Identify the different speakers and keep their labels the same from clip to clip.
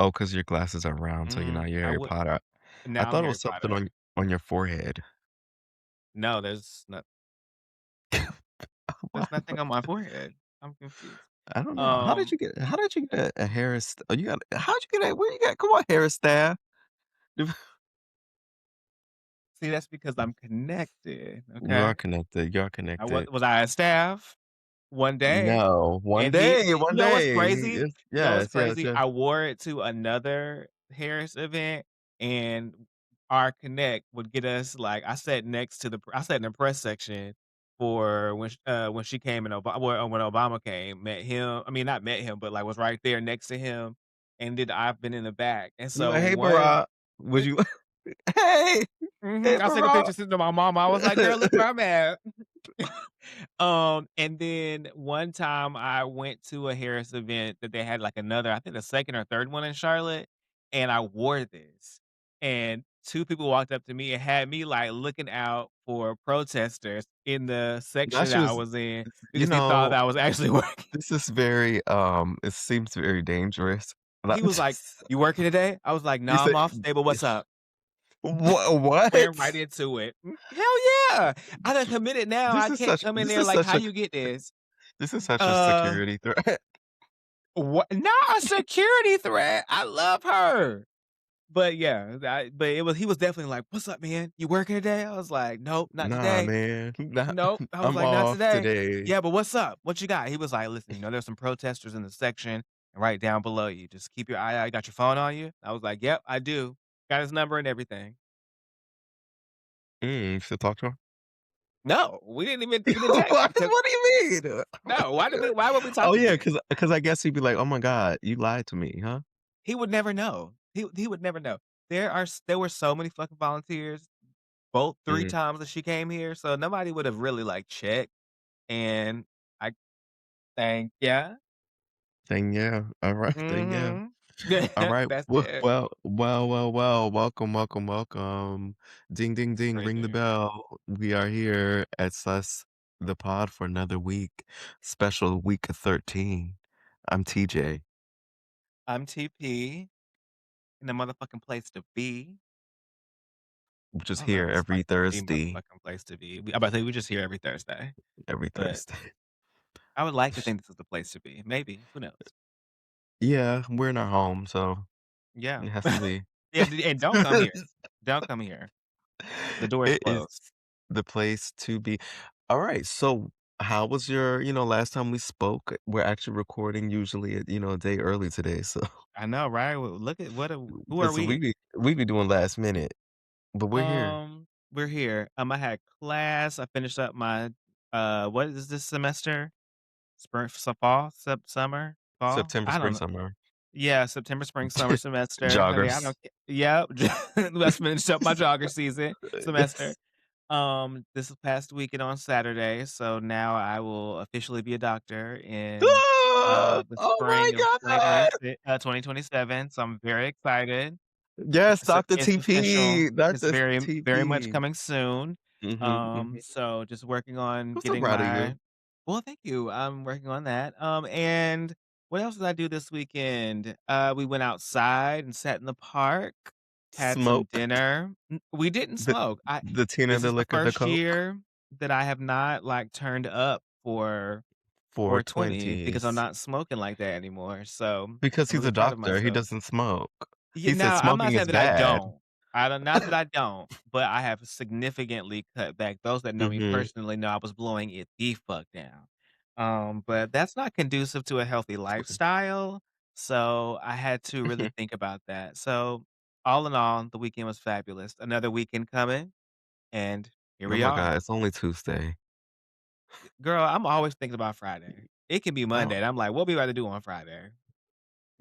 Speaker 1: Oh, because your glasses are round, so you're
Speaker 2: Mhm.
Speaker 1: not your
Speaker 2: I
Speaker 1: Harry
Speaker 2: would
Speaker 1: Potter. I
Speaker 2: Now I'm
Speaker 1: thought it
Speaker 2: Harry
Speaker 1: was something
Speaker 2: Potter.
Speaker 1: on your forehead.
Speaker 2: No, there's
Speaker 1: Why
Speaker 2: nothing on my forehead. I'm confused.
Speaker 1: I don't know.
Speaker 2: Um,
Speaker 1: How did you get a Harris oh, you got how'd you get a where you got come on, Harris staff.
Speaker 2: See, that's because I'm connected,
Speaker 1: You are
Speaker 2: okay?
Speaker 1: connected, you are connected.
Speaker 2: Was I a staff? One day.
Speaker 1: No,
Speaker 2: And you
Speaker 1: one
Speaker 2: know what's
Speaker 1: day.
Speaker 2: crazy?
Speaker 1: Yes,
Speaker 2: You know what's
Speaker 1: yes, yes,
Speaker 2: crazy?
Speaker 1: yes.
Speaker 2: I wore it to another Harris event, and our connect would get us like I sat in the press section for when she came and when Obama came, met him. I mean, not met him, but like was right there next to him, and did I've been in the back. And
Speaker 1: You
Speaker 2: so
Speaker 1: like, "Hey,
Speaker 2: one
Speaker 1: Barack." Would you "Hey, hey,
Speaker 2: I took a
Speaker 1: Barack."
Speaker 2: picture, sent to my mom. I was like, "Girl, look where I'm at." And then one time I went to a Harris event that they had like another, I think the second or third one in Charlotte, and I wore this. And two people walked up to me and had me like looking out for protesters in the section
Speaker 1: That's
Speaker 2: that I
Speaker 1: just
Speaker 2: was in
Speaker 1: you
Speaker 2: because he thought
Speaker 1: know,
Speaker 2: that I was actually working.
Speaker 1: this is very, it seems very dangerous. And
Speaker 2: He
Speaker 1: I'm
Speaker 2: was like,
Speaker 1: just
Speaker 2: "You working today?" I was like, "No,
Speaker 1: you
Speaker 2: I'm
Speaker 1: say
Speaker 2: off today, but what's up?" Went right
Speaker 1: what?
Speaker 2: into it. Hell yeah. I done committed now. I can't come in
Speaker 1: This
Speaker 2: there
Speaker 1: is
Speaker 2: like,
Speaker 1: such
Speaker 2: "How
Speaker 1: a
Speaker 2: you get this?" Uh
Speaker 1: security threat.
Speaker 2: What? Not a security threat. I love her. But yeah, but he was definitely like, "What's up, man? You working today?" I was like, "Nope, not
Speaker 1: Nah,
Speaker 2: today.
Speaker 1: man. Not
Speaker 2: Nope." I was
Speaker 1: I'm
Speaker 2: like, "Not
Speaker 1: off
Speaker 2: today."
Speaker 1: today.
Speaker 2: "Yeah, but what's up? What you got?" He was like, "Listen, there's some protesters in the section and right down below you. Just keep your eye out. You got your phone on you?" I was like, "Yep, I do." Got his number and everything.
Speaker 1: Still talk to him?
Speaker 2: No, we didn't text because
Speaker 1: What do you mean?
Speaker 2: no, why would we talk
Speaker 1: Oh, yeah,
Speaker 2: again?
Speaker 1: because I guess he'd be like, "Oh my god, you lied to me, huh?"
Speaker 2: He would never know. He would never know. There were so many fucking volunteers both 3
Speaker 1: Mm.
Speaker 2: times that she came here, so nobody would have really, like, checked, and I thank ya.
Speaker 1: Then yeah. Alright, then yeah.
Speaker 2: Mhm.
Speaker 1: Alright.
Speaker 2: That's it.
Speaker 1: Welcome, welcome, welcome. Ding, ding,
Speaker 2: It's
Speaker 1: ding, ring the
Speaker 2: crazy.
Speaker 1: bell. We are here at Sus the Pod for another week. Special week 13. I'm TJ.
Speaker 2: I'm TP in the motherfucking place to be.
Speaker 1: Which is
Speaker 2: I love
Speaker 1: here
Speaker 2: this,
Speaker 1: every
Speaker 2: like, the
Speaker 1: Thursday.
Speaker 2: motherfucking place to be. I'm about to say we just here every Thursday,
Speaker 1: Every
Speaker 2: but
Speaker 1: Thursday.
Speaker 2: I would like to think this is the place to be. Maybe, who knows?
Speaker 1: Yeah, we're in our home, so
Speaker 2: Yeah.
Speaker 1: it has to be.
Speaker 2: Yeah, and don't come here. Don't come here. The door is
Speaker 1: It is
Speaker 2: closed.
Speaker 1: the place to be. Alright, so how was your last time we spoke, we're actually recording usually, a day early today, so
Speaker 2: I know, right? Well, look at who are
Speaker 1: because
Speaker 2: we?
Speaker 1: we be doing last minute, but we're here.
Speaker 2: We're here. I had class. I finished up my what is this semester? Fall, summer, fall?
Speaker 1: September,
Speaker 2: I don't
Speaker 1: spring,
Speaker 2: know.
Speaker 1: summer.
Speaker 2: Yeah, September, spring, summer semester. Honey, I
Speaker 1: Joggers.
Speaker 2: don't Yep. Let's finish up my jogger season semester. This past weekend on Saturday, so now I will officially be a doctor in the
Speaker 1: Oh my
Speaker 2: spring of
Speaker 1: god!
Speaker 2: 2027. So I'm very excited.
Speaker 1: Yes, Dr.
Speaker 2: It's official.
Speaker 1: TP,
Speaker 2: It's
Speaker 1: Dr.
Speaker 2: very much
Speaker 1: TP.
Speaker 2: coming soon.
Speaker 1: Mhm, mhm.
Speaker 2: So just working on
Speaker 1: I'm so
Speaker 2: getting
Speaker 1: proud of
Speaker 2: my
Speaker 1: you.
Speaker 2: well, thank you. I'm working on that. And what else did I do this weekend? We went outside and sat in the park, had some
Speaker 1: Smoke
Speaker 2: dinner. We didn't
Speaker 1: the
Speaker 2: smoke. I
Speaker 1: the Tina,
Speaker 2: This
Speaker 1: the
Speaker 2: is the
Speaker 1: liquor, the
Speaker 2: first
Speaker 1: coke
Speaker 2: year that I have not like turned up for
Speaker 1: for
Speaker 2: 420 because I'm
Speaker 1: 20s.
Speaker 2: not smoking like that anymore. So
Speaker 1: Because
Speaker 2: I'm
Speaker 1: he's
Speaker 2: really
Speaker 1: a
Speaker 2: proud of
Speaker 1: doctor, he
Speaker 2: myself.
Speaker 1: doesn't smoke.
Speaker 2: Yeah,
Speaker 1: He said
Speaker 2: no, I'm not
Speaker 1: smoking
Speaker 2: saying
Speaker 1: is
Speaker 2: that I
Speaker 1: bad.
Speaker 2: don't. I don't Not that I don't, but I have significantly cut back. Those that know me
Speaker 1: Mhm.
Speaker 2: personally know I was blowing it the fuck down. But that's not conducive to a healthy lifestyle, so I had to really think about that. So, all in all, the weekend was fabulous. Another weekend coming, and here
Speaker 1: Oh
Speaker 2: we
Speaker 1: my
Speaker 2: are.
Speaker 1: god, it's only Tuesday.
Speaker 2: Girl, I'm always thinking about Friday. It can be
Speaker 1: Oh,
Speaker 2: Monday, and I'm like, "What we about to do on Friday?"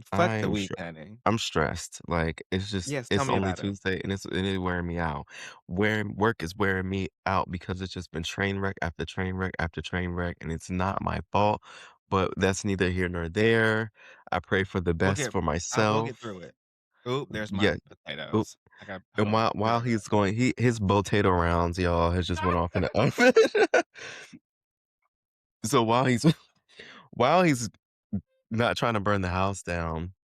Speaker 2: Fuck the
Speaker 1: I'm
Speaker 2: week,
Speaker 1: sure.
Speaker 2: honey.
Speaker 1: I'm stressed. Like
Speaker 2: Yes, tell
Speaker 1: it's
Speaker 2: me
Speaker 1: only
Speaker 2: about it.
Speaker 1: Tuesday and it's wearing me out. Wearing work is wearing me out because it's just been train wreck after train wreck after train wreck, and it's not my fault. But that's neither here nor there. I pray for the
Speaker 2: We'll
Speaker 1: best
Speaker 2: get
Speaker 1: for
Speaker 2: we'll get
Speaker 1: myself.
Speaker 2: through it. Oop, there's my
Speaker 1: Yeah. Oop.
Speaker 2: potatoes. I got hold
Speaker 1: And
Speaker 2: on, I'll be
Speaker 1: while
Speaker 2: right back.
Speaker 1: he's going, his potato rounds, y'all, has just went off in the oven. So while he's not trying to burn the house down,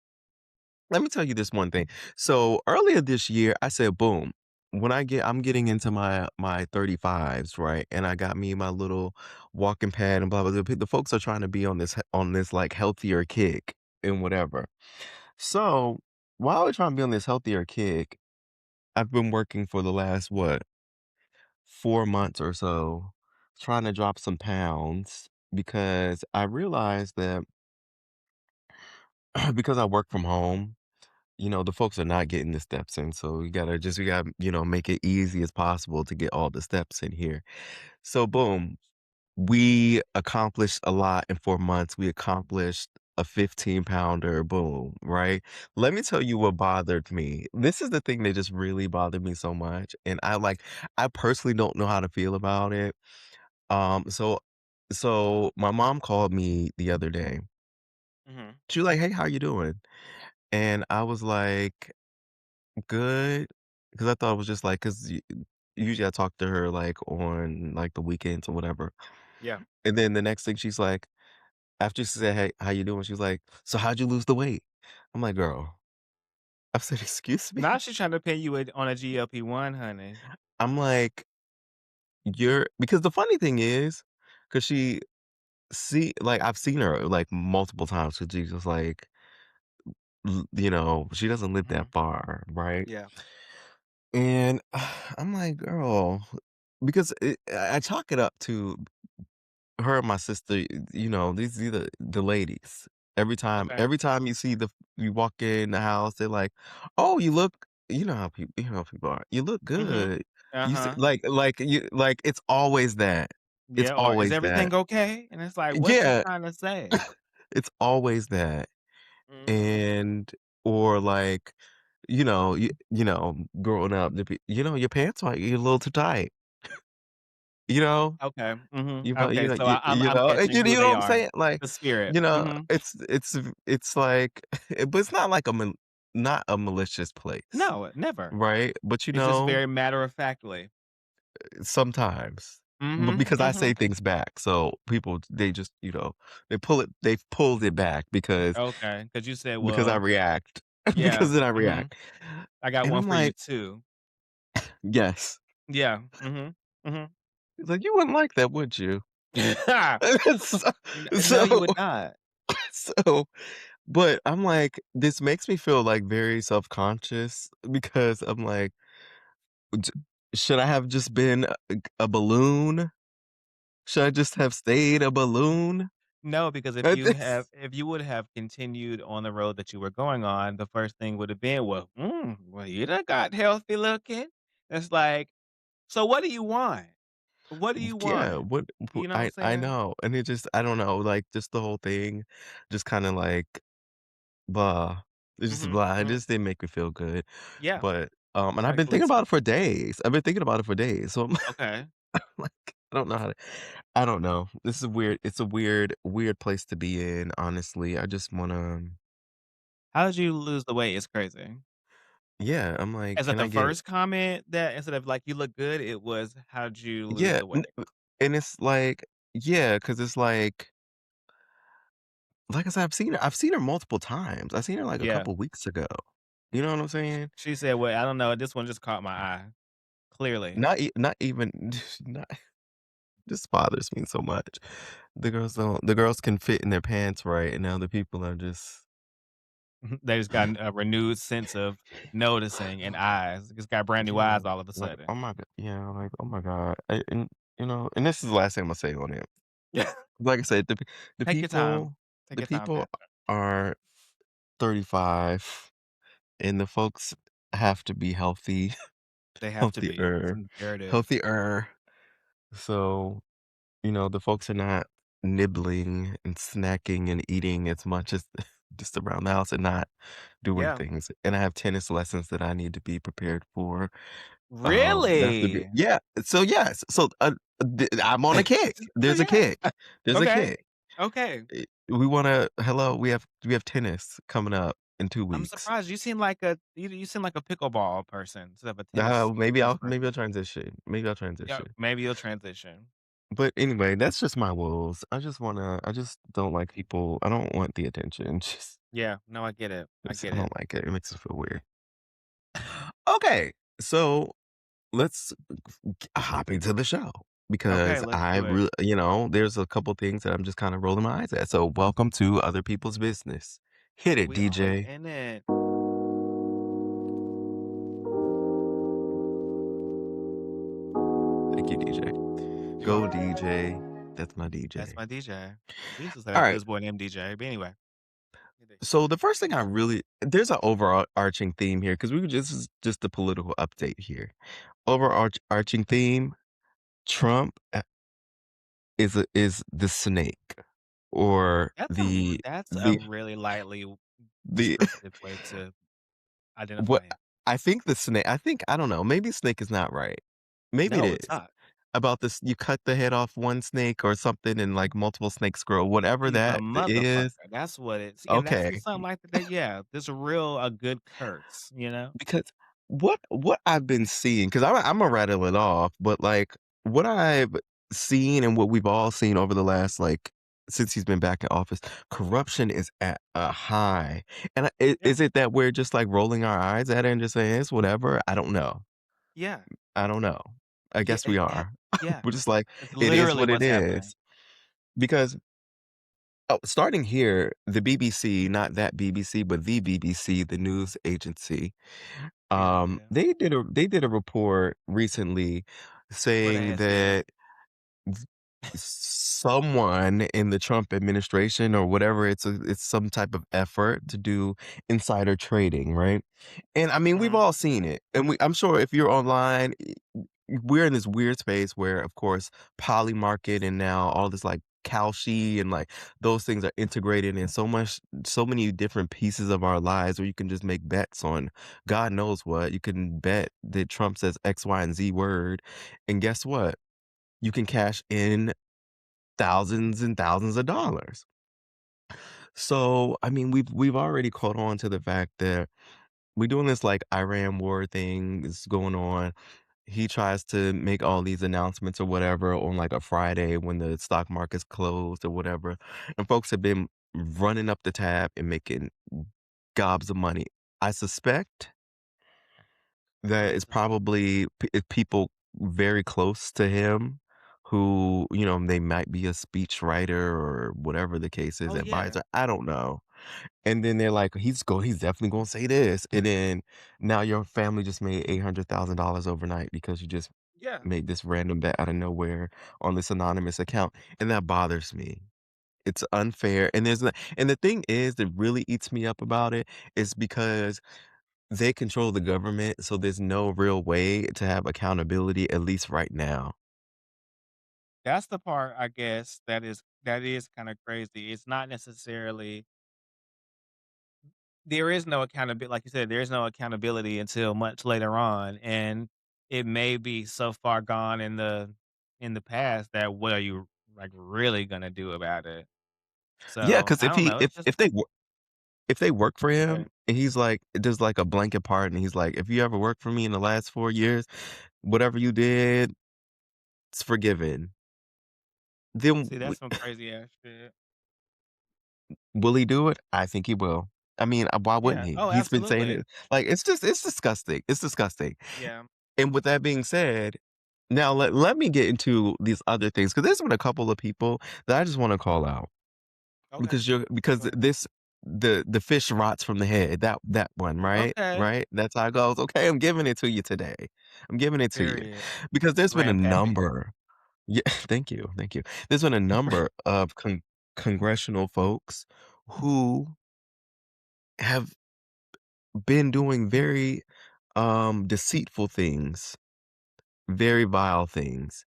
Speaker 1: let me tell you this one thing. So earlier this year, I said, boom. I'm getting into my 35s, right? And I got me my little walking pad and blah blah blah. The folks are trying to be on this like healthier kick and whatever. So while we're trying to be on this healthier kick, I've been working for the last what 4 months or so, trying to drop some pounds because I realized that because I work from home, the folks are not getting the steps in. So we gotta make it easy as possible to get all the steps in here. So boom, we accomplished a lot in 4 months. We accomplished a 15 pounder, boom, right? Let me tell you what bothered me. This is the thing that just really bothered me so much. And I personally don't know how to feel about it. So my mom called me the other day.
Speaker 2: Mhm.
Speaker 1: She was like, "Hey, how you doing?" And I was like, "Good," because I thought it was just like, because usually I talk to her like on like the weekends or whatever.
Speaker 2: Yeah.
Speaker 1: And then the next thing she's like, after she said, "Hey, how you doing?" She's like, "So how'd you lose the weight?" I'm like, "Girl," I said, "Excuse me?"
Speaker 2: Now she's trying to pin you on a GLP-1, honey.
Speaker 1: I'm like, "You're," because the funny thing is, because like I've seen her like multiple times because she's just like, she doesn't live that
Speaker 2: Mhm.
Speaker 1: far, right?
Speaker 2: Yeah.
Speaker 1: And I'm like, "Girl," because I chalk it up to her and my sister, these are the ladies. Every time
Speaker 2: Okay.
Speaker 1: every time you walk in the house, they're like, "Oh, you look," you know how people are. "You look
Speaker 2: Mhm.
Speaker 1: good." You see,
Speaker 2: Uh-huh.
Speaker 1: it's always that. It's
Speaker 2: Yeah, or, "Is
Speaker 1: always that.
Speaker 2: everything okay?" And it's like, "What you
Speaker 1: Yeah,
Speaker 2: trying to say?"
Speaker 1: it's always that.
Speaker 2: Mhm.
Speaker 1: And or like, growing up, your pants might get a little too tight, you know?
Speaker 2: Okay. Mhm.
Speaker 1: You know
Speaker 2: Okay,
Speaker 1: you know
Speaker 2: so
Speaker 1: you
Speaker 2: I'm
Speaker 1: you know and
Speaker 2: catching
Speaker 1: you
Speaker 2: who
Speaker 1: know
Speaker 2: they
Speaker 1: what I'm
Speaker 2: are.
Speaker 1: saying? Like,
Speaker 2: The spirit.
Speaker 1: you know,
Speaker 2: Mhm.
Speaker 1: it's like but it's not like not a malicious place,
Speaker 2: No, never.
Speaker 1: right? But,
Speaker 2: It's just very matter of factly.
Speaker 1: sometimes. But
Speaker 2: Mhm.
Speaker 1: because I say
Speaker 2: Mhm.
Speaker 1: things back, so people, they just, they've pulled it back
Speaker 2: Okay. Because you said,
Speaker 1: because I
Speaker 2: "Well,
Speaker 1: react.
Speaker 2: yeah.
Speaker 1: Because then I
Speaker 2: Mhm.
Speaker 1: react.
Speaker 2: I got
Speaker 1: And
Speaker 2: one
Speaker 1: I'm
Speaker 2: for you
Speaker 1: like,
Speaker 2: too."
Speaker 1: "Yes."
Speaker 2: Yeah. Mhm. Mhm.
Speaker 1: He's like, "You wouldn't like that, would you?" So
Speaker 2: No, you
Speaker 1: so
Speaker 2: would not.
Speaker 1: so but I'm like, this makes me feel, like, very self-conscious because I'm like, "D should I have just been a balloon? Should I just have stayed a balloon?"
Speaker 2: No, because
Speaker 1: This
Speaker 2: if you would have continued on the road that you were going on, the first thing would have been, well, you done got healthy looking." It's like, so what do you want? What do you
Speaker 1: yeah,
Speaker 2: want? You know what I'm
Speaker 1: I
Speaker 2: saying?
Speaker 1: know, and it just I don't know, like, just the whole thing just kinda like, blah. It's just
Speaker 2: Mhm,
Speaker 1: blah, it
Speaker 2: mhm.
Speaker 1: just didn't make me feel good,
Speaker 2: Yeah,
Speaker 1: but, and I've been
Speaker 2: rightfully
Speaker 1: thinking
Speaker 2: so.
Speaker 1: about it for days. I've been thinking about it for days, so I'm
Speaker 2: Okay.
Speaker 1: like, I don't know how to I don't know. This is weird. It's a weird place to be in, honestly. I just wanna
Speaker 2: How did you lose the weight? It's crazy.
Speaker 1: yeah, I'm like,
Speaker 2: Is that
Speaker 1: "Can
Speaker 2: the
Speaker 1: I get"
Speaker 2: first comment that instead of like, "You look good," it was, "How'd you lose
Speaker 1: yeah,
Speaker 2: the weight?"
Speaker 1: and it's like yeah, because it's like I said, I've seen her multiple times. I seen her, like, a
Speaker 2: Yeah.
Speaker 1: couple weeks ago. You know what I'm saying?
Speaker 2: She said, "Well, I don't know, this one just caught my eye." Clearly.
Speaker 1: Not even not this bothers me so much. The girls can fit in their pants right, and now the people are just
Speaker 2: They just got a renewed sense of noticing and eyes. Just got brand new
Speaker 1: yeah,
Speaker 2: eyes all of a
Speaker 1: like,
Speaker 2: sudden.
Speaker 1: oh my god, yeah, like, oh my god, and and this is the last thing Imma say on it.
Speaker 2: Yeah.
Speaker 1: Like I said, the
Speaker 2: Take your time.
Speaker 1: people
Speaker 2: Take
Speaker 1: the
Speaker 2: your time,
Speaker 1: people
Speaker 2: Pastor.
Speaker 1: are 35, and the folks have to be healthy,
Speaker 2: They have to be. It's
Speaker 1: healthier,
Speaker 2: imperative.
Speaker 1: healthier. So, the folks are not nibbling and snacking and eating as much as just around the house and not doing
Speaker 2: Yeah.
Speaker 1: things. And I have tennis lessons that I need to be prepared for. That's the
Speaker 2: Really?
Speaker 1: yeah. So yes. So I'm on a kick.
Speaker 2: So,
Speaker 1: There's a
Speaker 2: yeah.
Speaker 1: kick. There's a
Speaker 2: Okay.
Speaker 1: kick.
Speaker 2: Okay.
Speaker 1: We want to hello, we have tennis coming up in 2
Speaker 2: I'm
Speaker 1: weeks.
Speaker 2: surprised. You seem like a pickleball person instead of a tennis
Speaker 1: Maybe I'll
Speaker 2: person.
Speaker 1: transition. Maybe I'll
Speaker 2: Yeah,
Speaker 1: transition.
Speaker 2: maybe you'll transition.
Speaker 1: But anyway, that's just my woes. I just don't like people. I don't want the attention.
Speaker 2: Yeah, no, I get it. I
Speaker 1: Just
Speaker 2: get
Speaker 1: I
Speaker 2: it.
Speaker 1: don't like it. It makes me feel weird. Okay, so let's hop into the show
Speaker 2: Okay,
Speaker 1: because
Speaker 2: let's do it.
Speaker 1: there's a couple things that I'm just kind of rolling my eyes at. So, welcome to Other People's Business. Hit it,
Speaker 2: We all
Speaker 1: DJ.
Speaker 2: in it.
Speaker 1: Thank you, DJ.
Speaker 2: You're
Speaker 1: Go,
Speaker 2: welcome.
Speaker 1: DJ. That's my
Speaker 2: That's
Speaker 1: DJ.
Speaker 2: my DJ. We used to say
Speaker 1: All
Speaker 2: that to
Speaker 1: right.
Speaker 2: this boy named DJ. But anyway,
Speaker 1: So the first thing there's an overarching theme here because this is just a political update here. Overarching theme: Trump is the snake, or
Speaker 2: that's a
Speaker 1: the
Speaker 2: really lightly
Speaker 1: the
Speaker 2: descriptive way to
Speaker 1: what
Speaker 2: identify him.
Speaker 1: I think the snake. I think I don't know. Maybe snake is not right. Maybe it
Speaker 2: No, it's
Speaker 1: is
Speaker 2: not.
Speaker 1: about this. You cut the head off one snake or something, and like multiple snakes grow. Whatever
Speaker 2: He's a
Speaker 1: that
Speaker 2: motherfucker.
Speaker 1: is.
Speaker 2: That's what it's and that's
Speaker 1: Okay.
Speaker 2: just something like that. Yeah, there's a good curse, you know?
Speaker 1: Because what I've been seeing, because Imma rattle it off, but, like, what I've seen and what we've all seen over the last, like, since he's been back in office, corruption is at a high, and
Speaker 2: Yeah.
Speaker 1: is it that we're just, like, rolling our eyes at it and just saying, "It's whatever"? I don't know.
Speaker 2: Yeah.
Speaker 1: I don't know. I
Speaker 2: Yeah,
Speaker 1: guess we
Speaker 2: it
Speaker 1: are.
Speaker 2: yeah.
Speaker 1: We're just like,
Speaker 2: It's
Speaker 1: "It is
Speaker 2: literally
Speaker 1: what it
Speaker 2: what's happening.
Speaker 1: is." Because starting here, the BBC, not that BBC, but the BBC, the news agency,
Speaker 2: Period.
Speaker 1: they did a report recently
Speaker 2: What they
Speaker 1: saying
Speaker 2: had said.
Speaker 1: that s someone in the Trump administration or whatever, it's some type of effort to do insider trading, right? And I mean, we've
Speaker 2: Mhm.
Speaker 1: all seen it. And I'm sure if you're online, we're in this weird space where, of course, Polymarket and now all this like Kalshi and like those things are integrated in so many different pieces of our lives where you can just make bets on God knows what. You can bet that Trump says X, Y, and Z word. And guess what? You can cash in thousands and thousands of dollars. So, I mean, we've already caught on to the fact that we're doing this like Iran war thing is going on. He tries to make all these announcements or whatever on like a Friday when the stock market's closed or whatever. And folks have been running up the tab and making gobs of money. I suspect that it's
Speaker 2: Mhm.
Speaker 1: probably people very close to him who, they might be a speech writer or whatever the case is,
Speaker 2: Oh, yeah.
Speaker 1: advisor. I don't know. And then they're like, he's definitely gonna say this. And then now your family just made $800,000 overnight because you just
Speaker 2: Yeah.
Speaker 1: made this random bet out of nowhere on this anonymous account. And that bothers me. It's unfair. And the thing is that really eats me up about it is because they control the government, so there's no real way to have accountability, at least right now.
Speaker 2: That's the part, I guess, that is kinda crazy. It's not necessarily there is no accountability, like you said, there is no accountability until much later on, and it may be so far gone in the past that what are you, like, really gonna do about it?
Speaker 1: Yeah,
Speaker 2: So,
Speaker 1: because
Speaker 2: I don't know, it's just
Speaker 1: if they work for him
Speaker 2: okay.
Speaker 1: and he's like does like a blanket part and he's like, "If you ever worked for me in the last 4 years, whatever you did, it's forgiven." Then
Speaker 2: See,
Speaker 1: w
Speaker 2: that's some crazy ass shit.
Speaker 1: will he do it? I think he will. I mean, why wouldn't
Speaker 2: Yeah.
Speaker 1: he?
Speaker 2: Oh,
Speaker 1: He's been saying
Speaker 2: absolutely.
Speaker 1: it like, it's disgusting. It's disgusting.
Speaker 2: Yeah.
Speaker 1: And with that being said, now let me get into these other things because there's been a couple of people that I just wanna call out.
Speaker 2: Okay.
Speaker 1: Because
Speaker 2: Go ahead.
Speaker 1: the fish rots from the head, that one, right?
Speaker 2: Okay.
Speaker 1: Right? That's how it goes, "Okay, I'm giving it to you today. I'm giving it to you."
Speaker 2: Period.
Speaker 1: Because there's been a
Speaker 2: Grandpappy.
Speaker 1: number. Yeah, thank you, thank you. There's been a number of congressional folks who have been doing very, deceitful things, very vile things,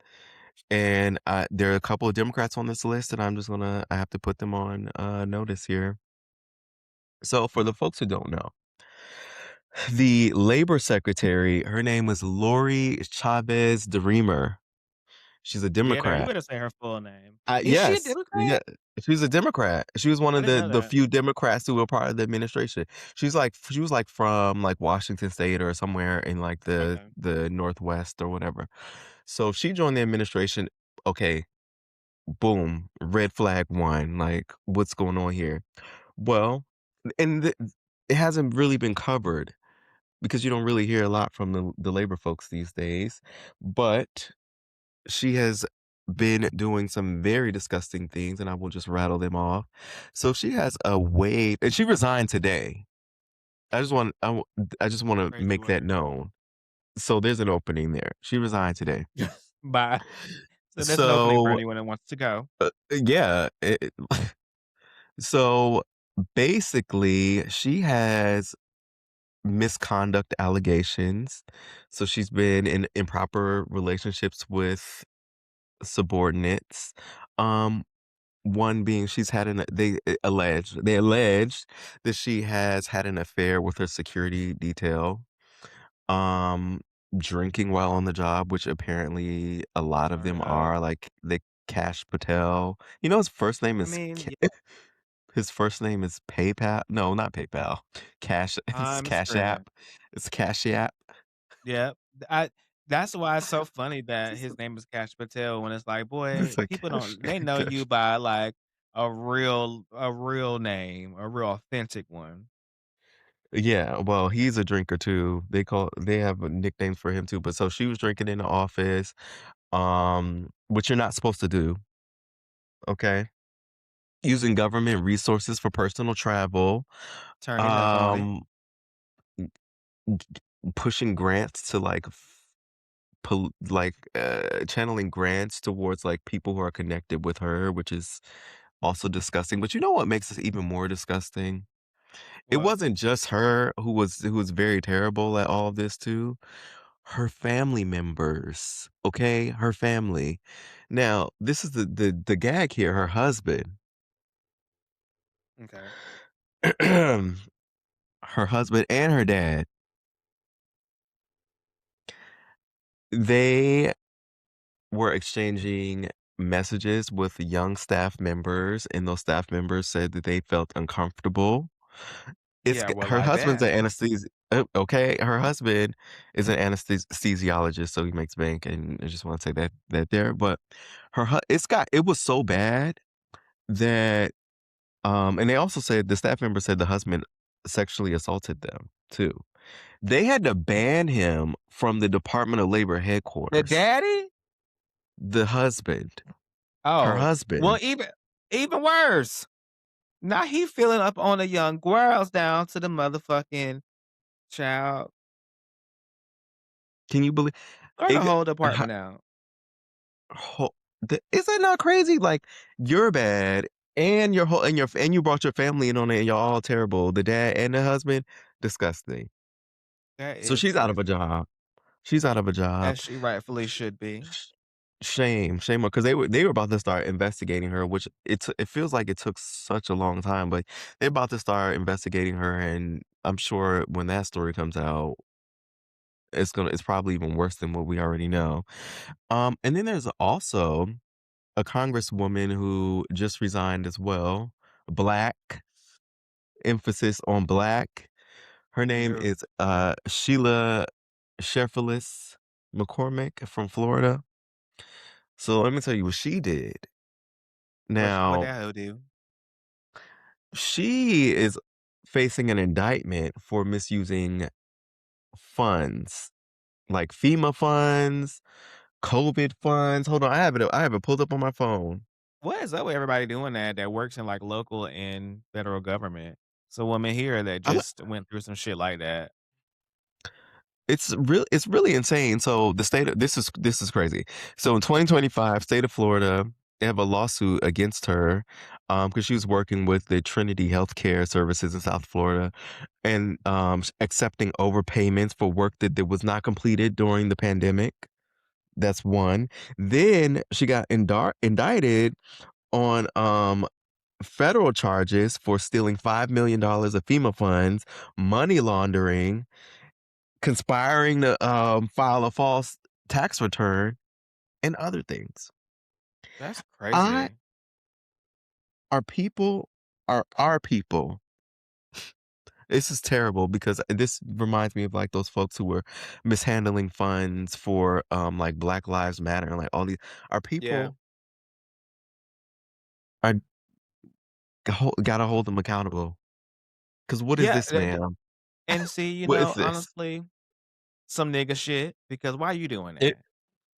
Speaker 1: and, there are a couple of Democrats on this list, and I have to put them on, notice here. So, for the folks who don't know, the labor secretary, her name was Lori Chavez DeRemer. She's a
Speaker 2: Get her. You
Speaker 1: Democrat.
Speaker 2: better say her full name. Is she a
Speaker 1: Yes, yeah,
Speaker 2: Democrat?
Speaker 1: she was a Democrat. She was one
Speaker 2: I
Speaker 1: of
Speaker 2: didn't know
Speaker 1: the
Speaker 2: that.
Speaker 1: few Democrats who were part of the administration. She was like from like Washington State or somewhere in like the
Speaker 2: Okay.
Speaker 1: the Northwest or whatever. So she joined the administration. Okay, boom, red flag 1, like, what's going on here? Well, and it hasn't really been covered because you don't really hear a lot from the labor folks these days, but she has been doing some very disgusting things, and I will just rattle them off. So she has a wave and she resigned today. I just wanna
Speaker 2: Crazy
Speaker 1: make that
Speaker 2: work.
Speaker 1: known. So there's an opening there. She resigned today.
Speaker 2: Bye. So there's an opening for
Speaker 1: So,
Speaker 2: anyone that wants to go.
Speaker 1: yeah, so basically, she has misconduct allegations. So she's been in improper relationships with subordinates. Um, One being she's had an they alleged that she has had an affair with her security detail. Um, Drinking while on the job, which apparently a lot of them
Speaker 2: Up.
Speaker 1: are, like, they Cash Patel. You know his first name
Speaker 2: I
Speaker 1: is
Speaker 2: mean, yeah,
Speaker 1: his first name is PayPal? No, not PayPal. Cash it's
Speaker 2: I'm
Speaker 1: Cash
Speaker 2: screaming.
Speaker 1: App. It's Cash App.
Speaker 2: Yep. I That's why it's so funny that his name is Cash Patel when it's like, boy,
Speaker 1: It's like
Speaker 2: people
Speaker 1: Cash
Speaker 2: don't they know you
Speaker 1: Cash.
Speaker 2: by like a real name, a real authentic one.
Speaker 1: Yeah, well, he's a drinker too. They have a nickname for him too, but so she was drinking in the office, which you're not supposed to do, okay? Using government resources for personal travel,
Speaker 2: Turning up on it.
Speaker 1: um, pushing grants to channeling grants towards like people who are connected with her, which is also disgusting. But you know what makes this even more disgusting? It
Speaker 2: What?
Speaker 1: wasn't just her who was very terrible at all of this too. Her family members, okay? Her family. Now, this is the gag here, her husband.
Speaker 2: Okay.
Speaker 1: Her husband and her dad, they were exchanging messages with young staff members, and those staff members said that they felt uncomfortable.
Speaker 2: Yeah, well,
Speaker 1: Her
Speaker 2: I
Speaker 1: husband's
Speaker 2: bet.
Speaker 1: an okay, her husband is an anesthesiologist, so he makes bank, and I just wanna say that there, but it was so bad that, and they also said the staff member said the husband sexually assaulted them too. They had to ban him from the Department of Labor
Speaker 2: The
Speaker 1: headquarters.
Speaker 2: daddy?
Speaker 1: The husband, her
Speaker 2: Oh, well,
Speaker 1: husband.
Speaker 2: even worse. Now he feeling up on the young girls down to the motherfucking child.
Speaker 1: Can you believe
Speaker 2: Throw the
Speaker 1: it?
Speaker 2: whole
Speaker 1: ho
Speaker 2: department out.
Speaker 1: ho Is that not crazy? Like, you're bad, and and you brought your family in on it, and y'all all terrible. The dad and the husband, disgusting.
Speaker 2: That
Speaker 1: So
Speaker 2: is
Speaker 1: she's out of a
Speaker 2: crazy.
Speaker 1: job. She's out of a job.
Speaker 2: As she rightfully should be.
Speaker 1: Sh shame, because they were about to start investigating her, which it feels like it took such a long time, but they're about to start investigating her, and I'm sure when that story comes out, it's probably even worse than what we already know. And then there's also a congresswoman who just resigned as well, Black, emphasis on Black. Her name
Speaker 2: Yeah.
Speaker 1: is, Sheila Sheffilis McCormick from Florida. So let me tell you what she did.
Speaker 2: What
Speaker 1: Now,
Speaker 2: that hoe do?
Speaker 1: she is facing an indictment for misusing funds, like FEMA funds, COVID funds. Hold on, I have it pulled up on my phone.
Speaker 2: What is up with everybody doing that works in, like, local and federal government? It's a woman here that
Speaker 1: I'm
Speaker 2: just went through some shit like that.
Speaker 1: It's really insane. So the state of this is crazy. So in 2025, state of Florida, they have a lawsuit against her because she was working with the Trinity Healthcare Services in South Florida and accepting overpayments for work that was not completed during the pandemic. That's one. Then she got indicted on federal charges for stealing $5 million of FEMA funds, money laundering, conspiring to, file a false tax return, and other things.
Speaker 2: That's
Speaker 1: I
Speaker 2: crazy.
Speaker 1: Our people are our people. This is terrible because this reminds me of, like, those folks who were mishandling funds for, like, Black Lives Matter and, like, all these our
Speaker 2: Yeah.
Speaker 1: people I gotta hold them accountable. 'Cause what is
Speaker 2: Yeah,
Speaker 1: this, man?
Speaker 2: and see,
Speaker 1: What is this?
Speaker 2: honestly, some nigga shit, because why you doing
Speaker 1: It
Speaker 2: that?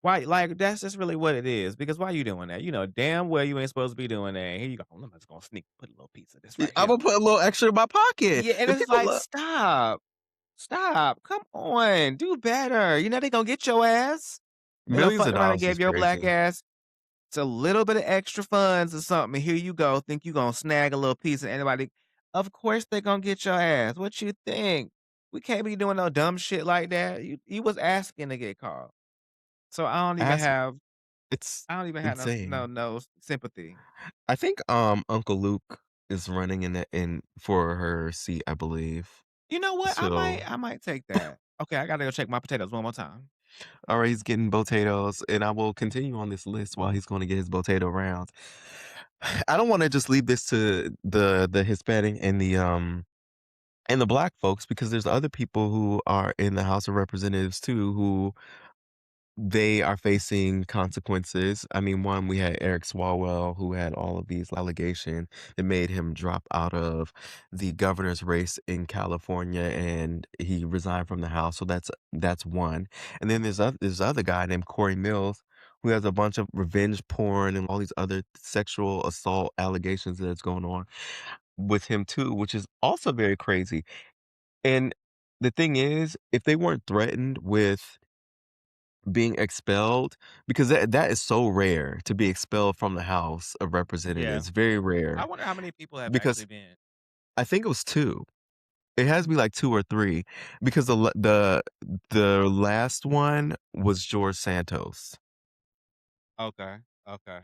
Speaker 2: Why like, that's just really what it is, because why you doing that? You know damn well you ain't supposed to be doing that, and here you go, "I'm just gonna sneak put a little piece of this right here."
Speaker 1: Imma put a little extra in my pocket.
Speaker 2: Yeah, and
Speaker 1: And
Speaker 2: it's
Speaker 1: people
Speaker 2: like,
Speaker 1: look
Speaker 2: "Stop, stop, come on, do better." You know they gonna get your ass. They gonna
Speaker 1: millions
Speaker 2: fuck
Speaker 1: of
Speaker 2: around and
Speaker 1: dollars
Speaker 2: give
Speaker 1: is
Speaker 2: your black
Speaker 1: crazy.
Speaker 2: ass it's a little bit of extra funds or something, and here you go, think you gonna snag a little piece of anybody. Of course they gonna get your ass. What you think? We can't be doing no dumb shit like that. You was asking to get caught. So
Speaker 1: Ask it's
Speaker 2: I don't even have
Speaker 1: insane.
Speaker 2: no sympathy.
Speaker 1: I think, Uncle Luke is running in for her seat, I believe.
Speaker 2: You know what?
Speaker 1: So,
Speaker 2: I might take that. Okay, I gotta go check my potatoes one more time.
Speaker 1: alright, he's getting potatoes, and I will continue on this list while he's gonna get his potato rounds. I don't wanna just leave this to the Hispanic and the Black folks because there's other people who are in the House of Representatives too who they are facing consequences. I mean, one, we had Eric Swalwell, who had all of these allegations that made him drop out of the governor's race in California, and he resigned from the House. So that's one. And then there's other guy named Corey Mills, who has a bunch of revenge porn and all these other sexual assault allegations that's going on with him too, which is also very crazy. And the thing is, if they weren't threatened with being expelled because that is so rare to be expelled from the House of
Speaker 2: Yeah.
Speaker 1: Representatives, very
Speaker 2: I
Speaker 1: rare,
Speaker 2: wonder how many people have
Speaker 1: because
Speaker 2: actually been.
Speaker 1: I think it was 2. It has to be like 2 or 3 because the last one was George Santos.
Speaker 2: Okay. Okay.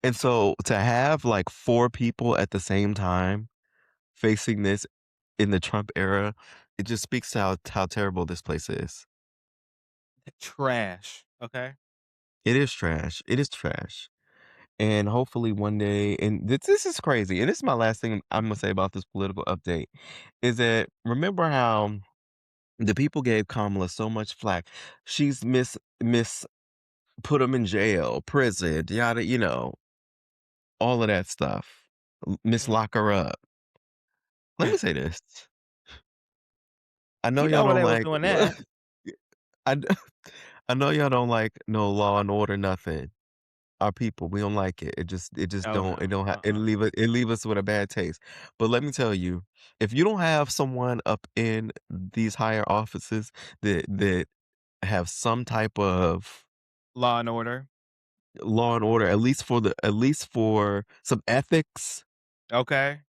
Speaker 1: And so to have like 4 people at the same time facing this in the Trump era, it just speaks to how terrible this place is.
Speaker 2: Trash. Okay.
Speaker 1: It is trash. It is trash. And hopefully one day, and this is crazy, and this is my last thing I'm gonna say about this political update, is that remember how the people gave Kamala so much flack. She's miss put him in jail, prison, yada, all of that stuff. Miss
Speaker 2: Mhm.
Speaker 1: lock her up. Let me say this. I know
Speaker 2: You
Speaker 1: y'all
Speaker 2: know when
Speaker 1: don't
Speaker 2: they was
Speaker 1: like
Speaker 2: doing that.
Speaker 1: I, I know y'all don't like no law and order nothing. Our people, we don't like it. It just
Speaker 2: Oh,
Speaker 1: don't it
Speaker 2: no.
Speaker 1: don't have
Speaker 2: Uh-uh.
Speaker 1: it leave us with a bad taste. But let me tell you, if you don't have someone up in these higher offices that have some type of
Speaker 2: Law and Order.
Speaker 1: law and order, at least for some ethics,
Speaker 2: Okay.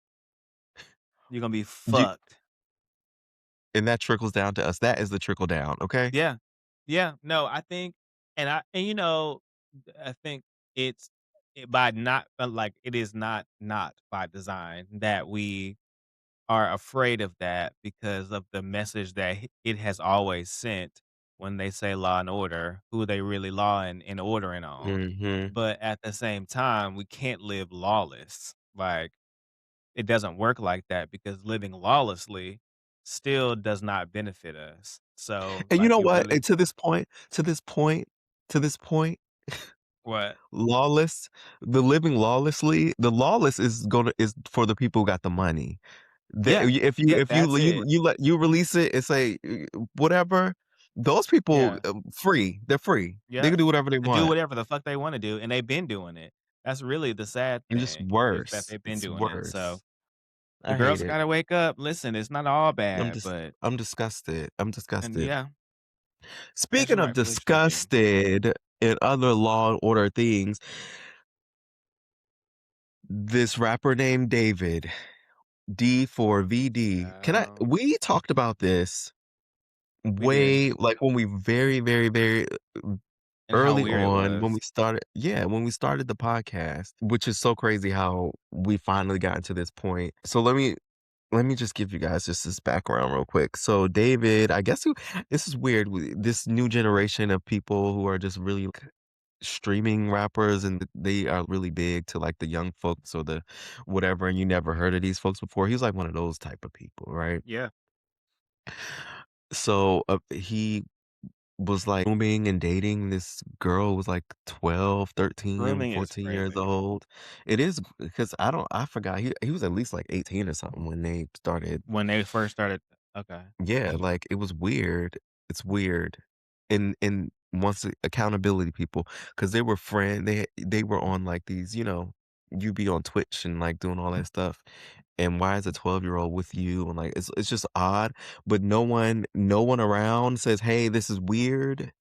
Speaker 2: You're gonna be
Speaker 1: you
Speaker 2: fucked.
Speaker 1: and that trickles down to us. That is the trickle down, okay?
Speaker 2: Yeah. Yeah. No, I think and I think it's by not like, it is not by design that we are afraid of that because of the message that it has always sent when they say law and order, who they really law and ordering on.
Speaker 1: Mhm.
Speaker 2: But at the same time, we can't live lawless. Like, it doesn't work like that because living lawlessly still does not benefit us. So,
Speaker 1: And you
Speaker 2: like,
Speaker 1: know
Speaker 2: you
Speaker 1: what?
Speaker 2: really
Speaker 1: And to this point,
Speaker 2: what?
Speaker 1: lawless the living lawlessly the lawless is for the people who got the money.
Speaker 2: Yeah.
Speaker 1: If you
Speaker 2: Yeah,
Speaker 1: if you
Speaker 2: that's
Speaker 1: you
Speaker 2: it.
Speaker 1: you let you release it and say, whatever, those people,
Speaker 2: Yeah.
Speaker 1: free. They're free. They
Speaker 2: Yeah.
Speaker 1: can do whatever they
Speaker 2: To do
Speaker 1: want.
Speaker 2: whatever the fuck they wanna do, and they've been doing it. That's really the sad
Speaker 1: And just
Speaker 2: thing, is that
Speaker 1: worse.
Speaker 2: they've been
Speaker 1: It's
Speaker 2: doing it. So,
Speaker 1: worse.
Speaker 2: the
Speaker 1: I hate
Speaker 2: girls
Speaker 1: it.
Speaker 2: gotta wake up. Listen, it's not all
Speaker 1: I'm
Speaker 2: bad,
Speaker 1: just
Speaker 2: but
Speaker 1: I'm disgusted. I'm
Speaker 2: and
Speaker 1: disgusted.
Speaker 2: yeah, as you
Speaker 1: Speaking of
Speaker 2: rightfully should be.
Speaker 1: disgusted and other law and order things, this rapper named David, D4VD.
Speaker 2: Oh,
Speaker 1: We talked about this
Speaker 2: we did,
Speaker 1: way, like, when we very, very, very
Speaker 2: and how
Speaker 1: early
Speaker 2: weird it
Speaker 1: on,
Speaker 2: was.
Speaker 1: when we started the podcast, which is so crazy how we finally gotten to this point. So let me just give you guys just this background real quick. So David, I guess this is weird. This new generation of people who are just really like streaming rappers, and they are really big to like the young folks or the whatever, and you never heard of these folks before. He's like one of those type of people, right?
Speaker 2: Yeah.
Speaker 1: So he was, like, grooming and dating this girl who was, like, 12, 13,
Speaker 2: Grooming is
Speaker 1: 14 years
Speaker 2: crazy.
Speaker 1: old. It is because I forgot he was at least, like, 18 or something when they started.
Speaker 2: When they first started okay.
Speaker 1: Yeah, like, it was weird. It's weird. And once accountability people, because they were on, like, these, you be on Twitch and, like, doing all that stuff, and why is a 12-year-old with you? And, like, it's just odd, but no one around says, "Hey, this is weird,"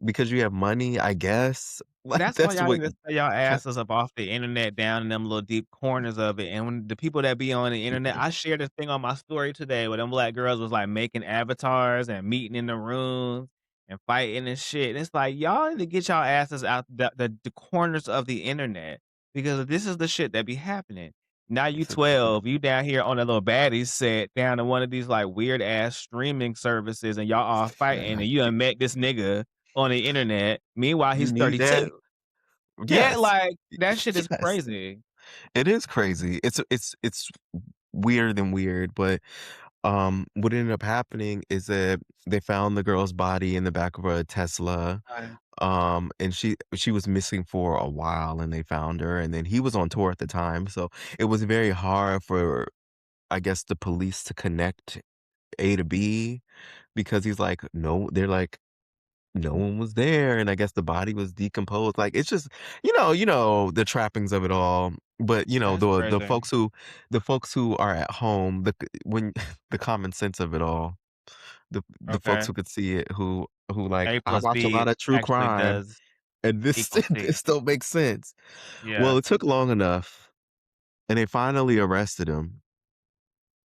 Speaker 1: because you have money, I guess. Like,
Speaker 2: That's why
Speaker 1: that's
Speaker 2: y'all
Speaker 1: what
Speaker 2: need to stay y'all
Speaker 1: ki
Speaker 2: asses up off the internet down in them little deep corners of it, and when the people that be on the internet I shared this thing on my story today where them black girls was, like, making avatars and meeting in the rooms and fighting and shit, and it's like, y'all need to get y'all asses out the corners of the internet because this is the shit that be happening. Now you
Speaker 1: It's a
Speaker 2: 12, you down here on a little baddie set down in one of these, like, weird ass streaming services, and y'all all fighting,
Speaker 1: yeah.
Speaker 2: and you done met this nigga on the internet. Meanwhile,
Speaker 1: You
Speaker 2: he's
Speaker 1: need that?
Speaker 2: 32. Yeah,
Speaker 1: Yes.
Speaker 2: like, that shit is
Speaker 1: Yes.
Speaker 2: crazy.
Speaker 1: It is crazy. It's weird and weird, but what ended up happening is that they found the girl's body in the back of a Tesla.
Speaker 2: Right.
Speaker 1: And she was missing for a while, and they found her, and then he was on tour at the time, so it was very hard for, I guess, the police to connect A to B because he's like, no, they're like, no one was there, and I guess the body was decomposed. Like, it's just, the trappings of it all. But
Speaker 2: That's
Speaker 1: the
Speaker 2: crazy.
Speaker 1: folks who are at home, when the common sense of it all, the folks
Speaker 2: Okay.
Speaker 1: who could see it, who like,
Speaker 2: A
Speaker 1: I
Speaker 2: plus
Speaker 1: watch a
Speaker 2: B
Speaker 1: lot of true
Speaker 2: actually
Speaker 1: crime,
Speaker 2: does
Speaker 1: and this
Speaker 2: equal C.
Speaker 1: this don't make sense. Well,
Speaker 2: Yeah.
Speaker 1: it took long enough, and they finally arrested him.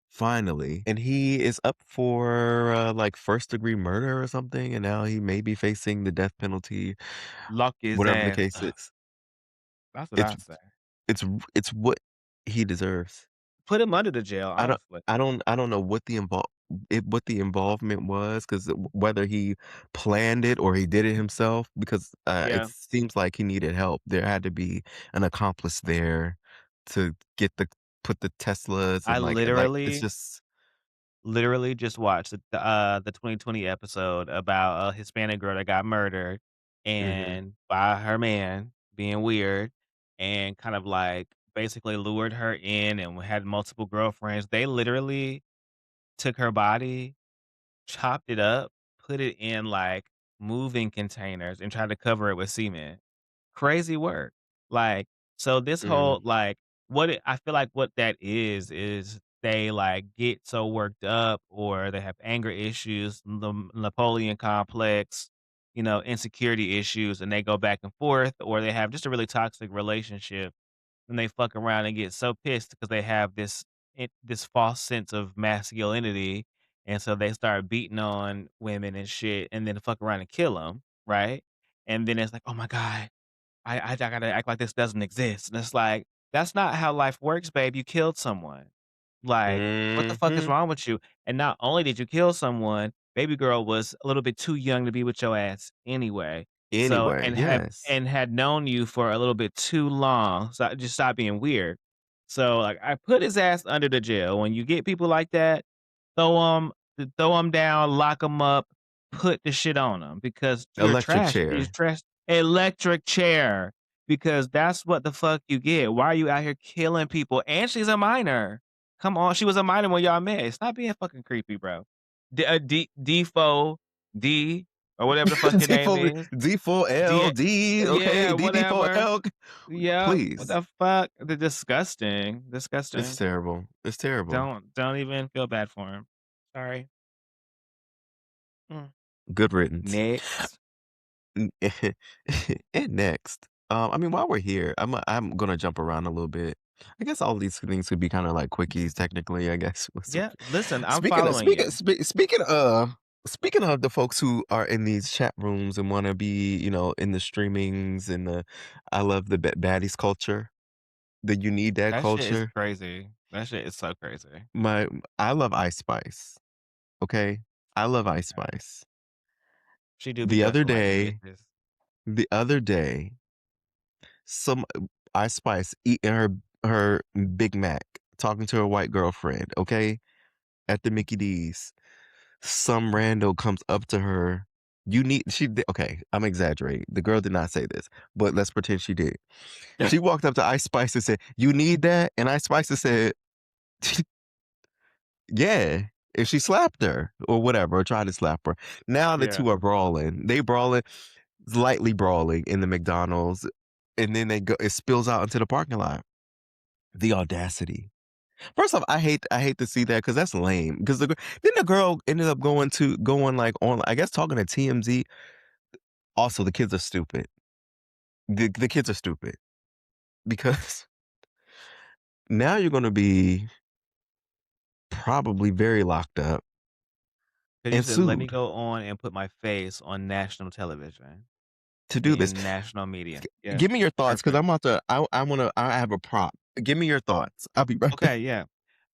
Speaker 1: Finally, and he is up for like first-degree murder or something, and now he may be facing the death penalty.
Speaker 2: Lock his
Speaker 1: Whatever the
Speaker 2: ass
Speaker 1: case
Speaker 2: up.
Speaker 1: is,
Speaker 2: That's what
Speaker 1: it's
Speaker 2: I say.
Speaker 1: it's what he deserves.
Speaker 2: Put him under the jail,
Speaker 1: I don't
Speaker 2: honestly.
Speaker 1: I don't know what the involvement was, 'cause whether he planned it or he did it himself, because, it
Speaker 2: Yeah.
Speaker 1: seems like he needed help. There had to be an accomplice there to put the Teslas
Speaker 2: I
Speaker 1: and, it's
Speaker 2: literally
Speaker 1: just
Speaker 2: literally just watched the 2020 episode about a Hispanic girl that got murdered
Speaker 1: mhm,
Speaker 2: and by her man being weird and kind of, like, basically lured her in and had multiple girlfriends. They literally took her body, chopped it up, put it in, like, moving containers, and tried to cover it with cement. Crazy work. Like, so this whole,
Speaker 1: mm,
Speaker 2: like, I feel like what that is they, like, get so worked up or they have anger issues, the Napoleon complex, insecurity issues, and they go back and forth, or they have just a really toxic relationship and they fuck around and get so pissed because they have this false sense of masculinity, and so they start beating on women and shit, and then fuck around and kill them, right? And then it's like, oh my god, I gotta act like this doesn't exist. And it's like, that's not how life works, babe. You killed someone. Like, what the fuck is
Speaker 1: mhm,
Speaker 2: wrong with you? And not only did you kill someone, baby girl was a little bit too young to be with your ass anyway. So
Speaker 1: anyway, yes.
Speaker 2: and had known you for a little bit too long. So just stop being weird. So like I put his ass under the jail. When you get people like that, throw them down, lock them up, put the shit on them because you're
Speaker 1: Electric
Speaker 2: trash. You're
Speaker 1: chair.
Speaker 2: trash. Electric chair because that's what the fuck you get. Why are you out here killing people? And she's a minor. Come on, she was a minor when y'all met. Stop being fucking creepy, bro. D4D or whatever the fuck your name
Speaker 1: D4
Speaker 2: is. D
Speaker 1: D4LD,
Speaker 2: yeah,
Speaker 1: okay,
Speaker 2: whatever.
Speaker 1: DD4L.
Speaker 2: Yeah, what
Speaker 1: Please.
Speaker 2: the fuck? The disgusting,
Speaker 1: It's
Speaker 2: disgusting.
Speaker 1: terrible. It's terrible.
Speaker 2: Don't even feel bad for him. Sorry. Mm.
Speaker 1: Good riddance.
Speaker 2: Next.
Speaker 1: N And next, I mean, while we're here, I'm gonna jump around a little bit. I guess all these things could be kinda like quickies technically, I guess.
Speaker 2: Yeah, listen, I'm
Speaker 1: Speaking of
Speaker 2: following
Speaker 1: speaking
Speaker 2: you.
Speaker 1: spe speaking of the folks who are in these chat rooms and wanna be, in the streamings and I love the baddies culture, the you need that
Speaker 2: That shit is
Speaker 1: culture.
Speaker 2: crazy. That shit is so crazy.
Speaker 1: My I love Ice Spice, okay? I love Ice
Speaker 2: Okay.
Speaker 1: Spice.
Speaker 2: She do be
Speaker 1: The other
Speaker 2: cussing like them
Speaker 1: day
Speaker 2: bitches.
Speaker 1: the other day some Ice Spice eating her Big Mac, talking to her white girlfriend, okay, at the Mickey D's. Some rando comes up to her You need she did okay, I'm exaggerating. The girl did not say this, but let's pretend she did. She walked up to Ice Spice and said, "You need that?" And Ice Spice said, "Yeah." And she slapped her or whatever, or tried to slap her. Now the
Speaker 2: Yeah.
Speaker 1: two are brawling. They brawling, lightly brawling in the McDonald's, and then it spills out into the parking lot. The audacity. First off, I hate to see that because that's lame. Because then the girl ended up going like on, I guess, talking to TMZ. Also, the kids are stupid. The kids are stupid because now you're going to be probably very locked up
Speaker 2: 'Cause you
Speaker 1: and
Speaker 2: said, "Let me
Speaker 1: sued
Speaker 2: go on and put my face on national television
Speaker 1: to do this.
Speaker 2: in national media." Yeah,
Speaker 1: Give me your thoughts because
Speaker 2: perfect.
Speaker 1: I'm about to. I have a prop. Give me your thoughts. I'll be right back.
Speaker 2: Okay, yeah.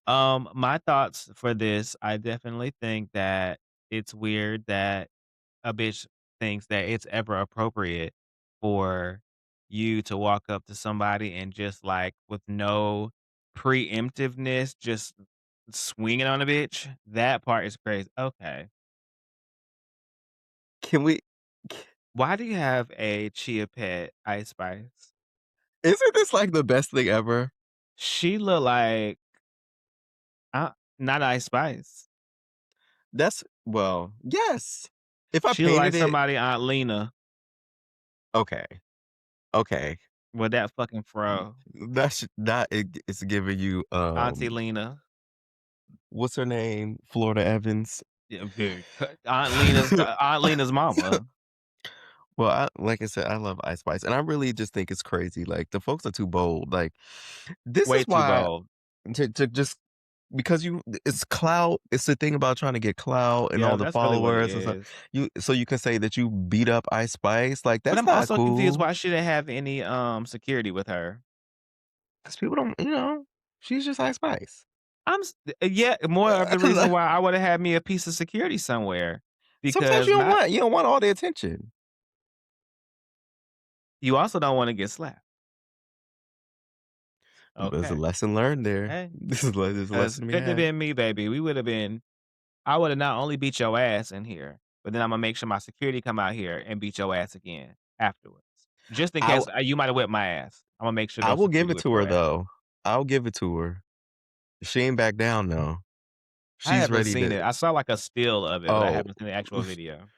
Speaker 2: My thoughts for this, I definitely think that it's weird that a bitch thinks that it's ever appropriate for you to walk up to somebody and just, like, with no preemptiveness, just swinging on a bitch. That part is crazy. Okay.
Speaker 1: Can we?
Speaker 2: Why do you have a chia pet, Ice Spice?
Speaker 1: Isn't this like the best thing ever?
Speaker 2: She look like not Ice Spice.
Speaker 1: That's well, yes. If I
Speaker 2: She look like
Speaker 1: painted it,
Speaker 2: somebody Aunt Lena
Speaker 1: okay, okay.
Speaker 2: with that fucking fro.
Speaker 1: It's giving you
Speaker 2: Auntie Lena.
Speaker 1: what's her name? Florida Evans.
Speaker 2: Yeah, dude. Aunt Lena's mama.
Speaker 1: Well, like I said, I love Ice Spice, and I really just think it's crazy. Like the folks are too bold. Like this is
Speaker 2: Way too
Speaker 1: why
Speaker 2: bold.
Speaker 1: to just because it's clout. It's the thing about trying to get clout and
Speaker 2: Yeah,
Speaker 1: all the
Speaker 2: that's really what it
Speaker 1: followers and stuff.
Speaker 2: is.
Speaker 1: You can say that you beat up Ice Spice. Like
Speaker 2: But
Speaker 1: that's
Speaker 2: I'm
Speaker 1: not
Speaker 2: also confused
Speaker 1: cool
Speaker 2: why she didn't have any, security with her.
Speaker 1: because people don't. She's just Ice Spice.
Speaker 2: I'm s yeah, more of the reason why I woulda had me a piece of security somewhere,
Speaker 1: Sometimes
Speaker 2: because not
Speaker 1: you don't want all the attention.
Speaker 2: you also don't wanna get slapped.
Speaker 1: There's a
Speaker 2: Okay.
Speaker 1: lesson learned there.
Speaker 2: Hey,
Speaker 1: This is a
Speaker 2: 'cause
Speaker 1: lesson to be
Speaker 2: couldn't have
Speaker 1: had.
Speaker 2: been me, baby. I woulda not only beat your ass in here, but then Imma make sure my security come out here and beat your ass again afterwards. Just in
Speaker 1: I
Speaker 2: case, you might have whipped my ass. Imma make sure
Speaker 1: I
Speaker 2: no
Speaker 1: will give
Speaker 2: security
Speaker 1: it
Speaker 2: whip
Speaker 1: to her
Speaker 2: your ass.
Speaker 1: though. I'll give it to her. She ain't back down though.
Speaker 2: I
Speaker 1: She's
Speaker 2: haven't
Speaker 1: ready
Speaker 2: seen
Speaker 1: to.
Speaker 2: it. I saw, like, a still of it, but I
Speaker 1: Oh,
Speaker 2: haven't seen the actual video.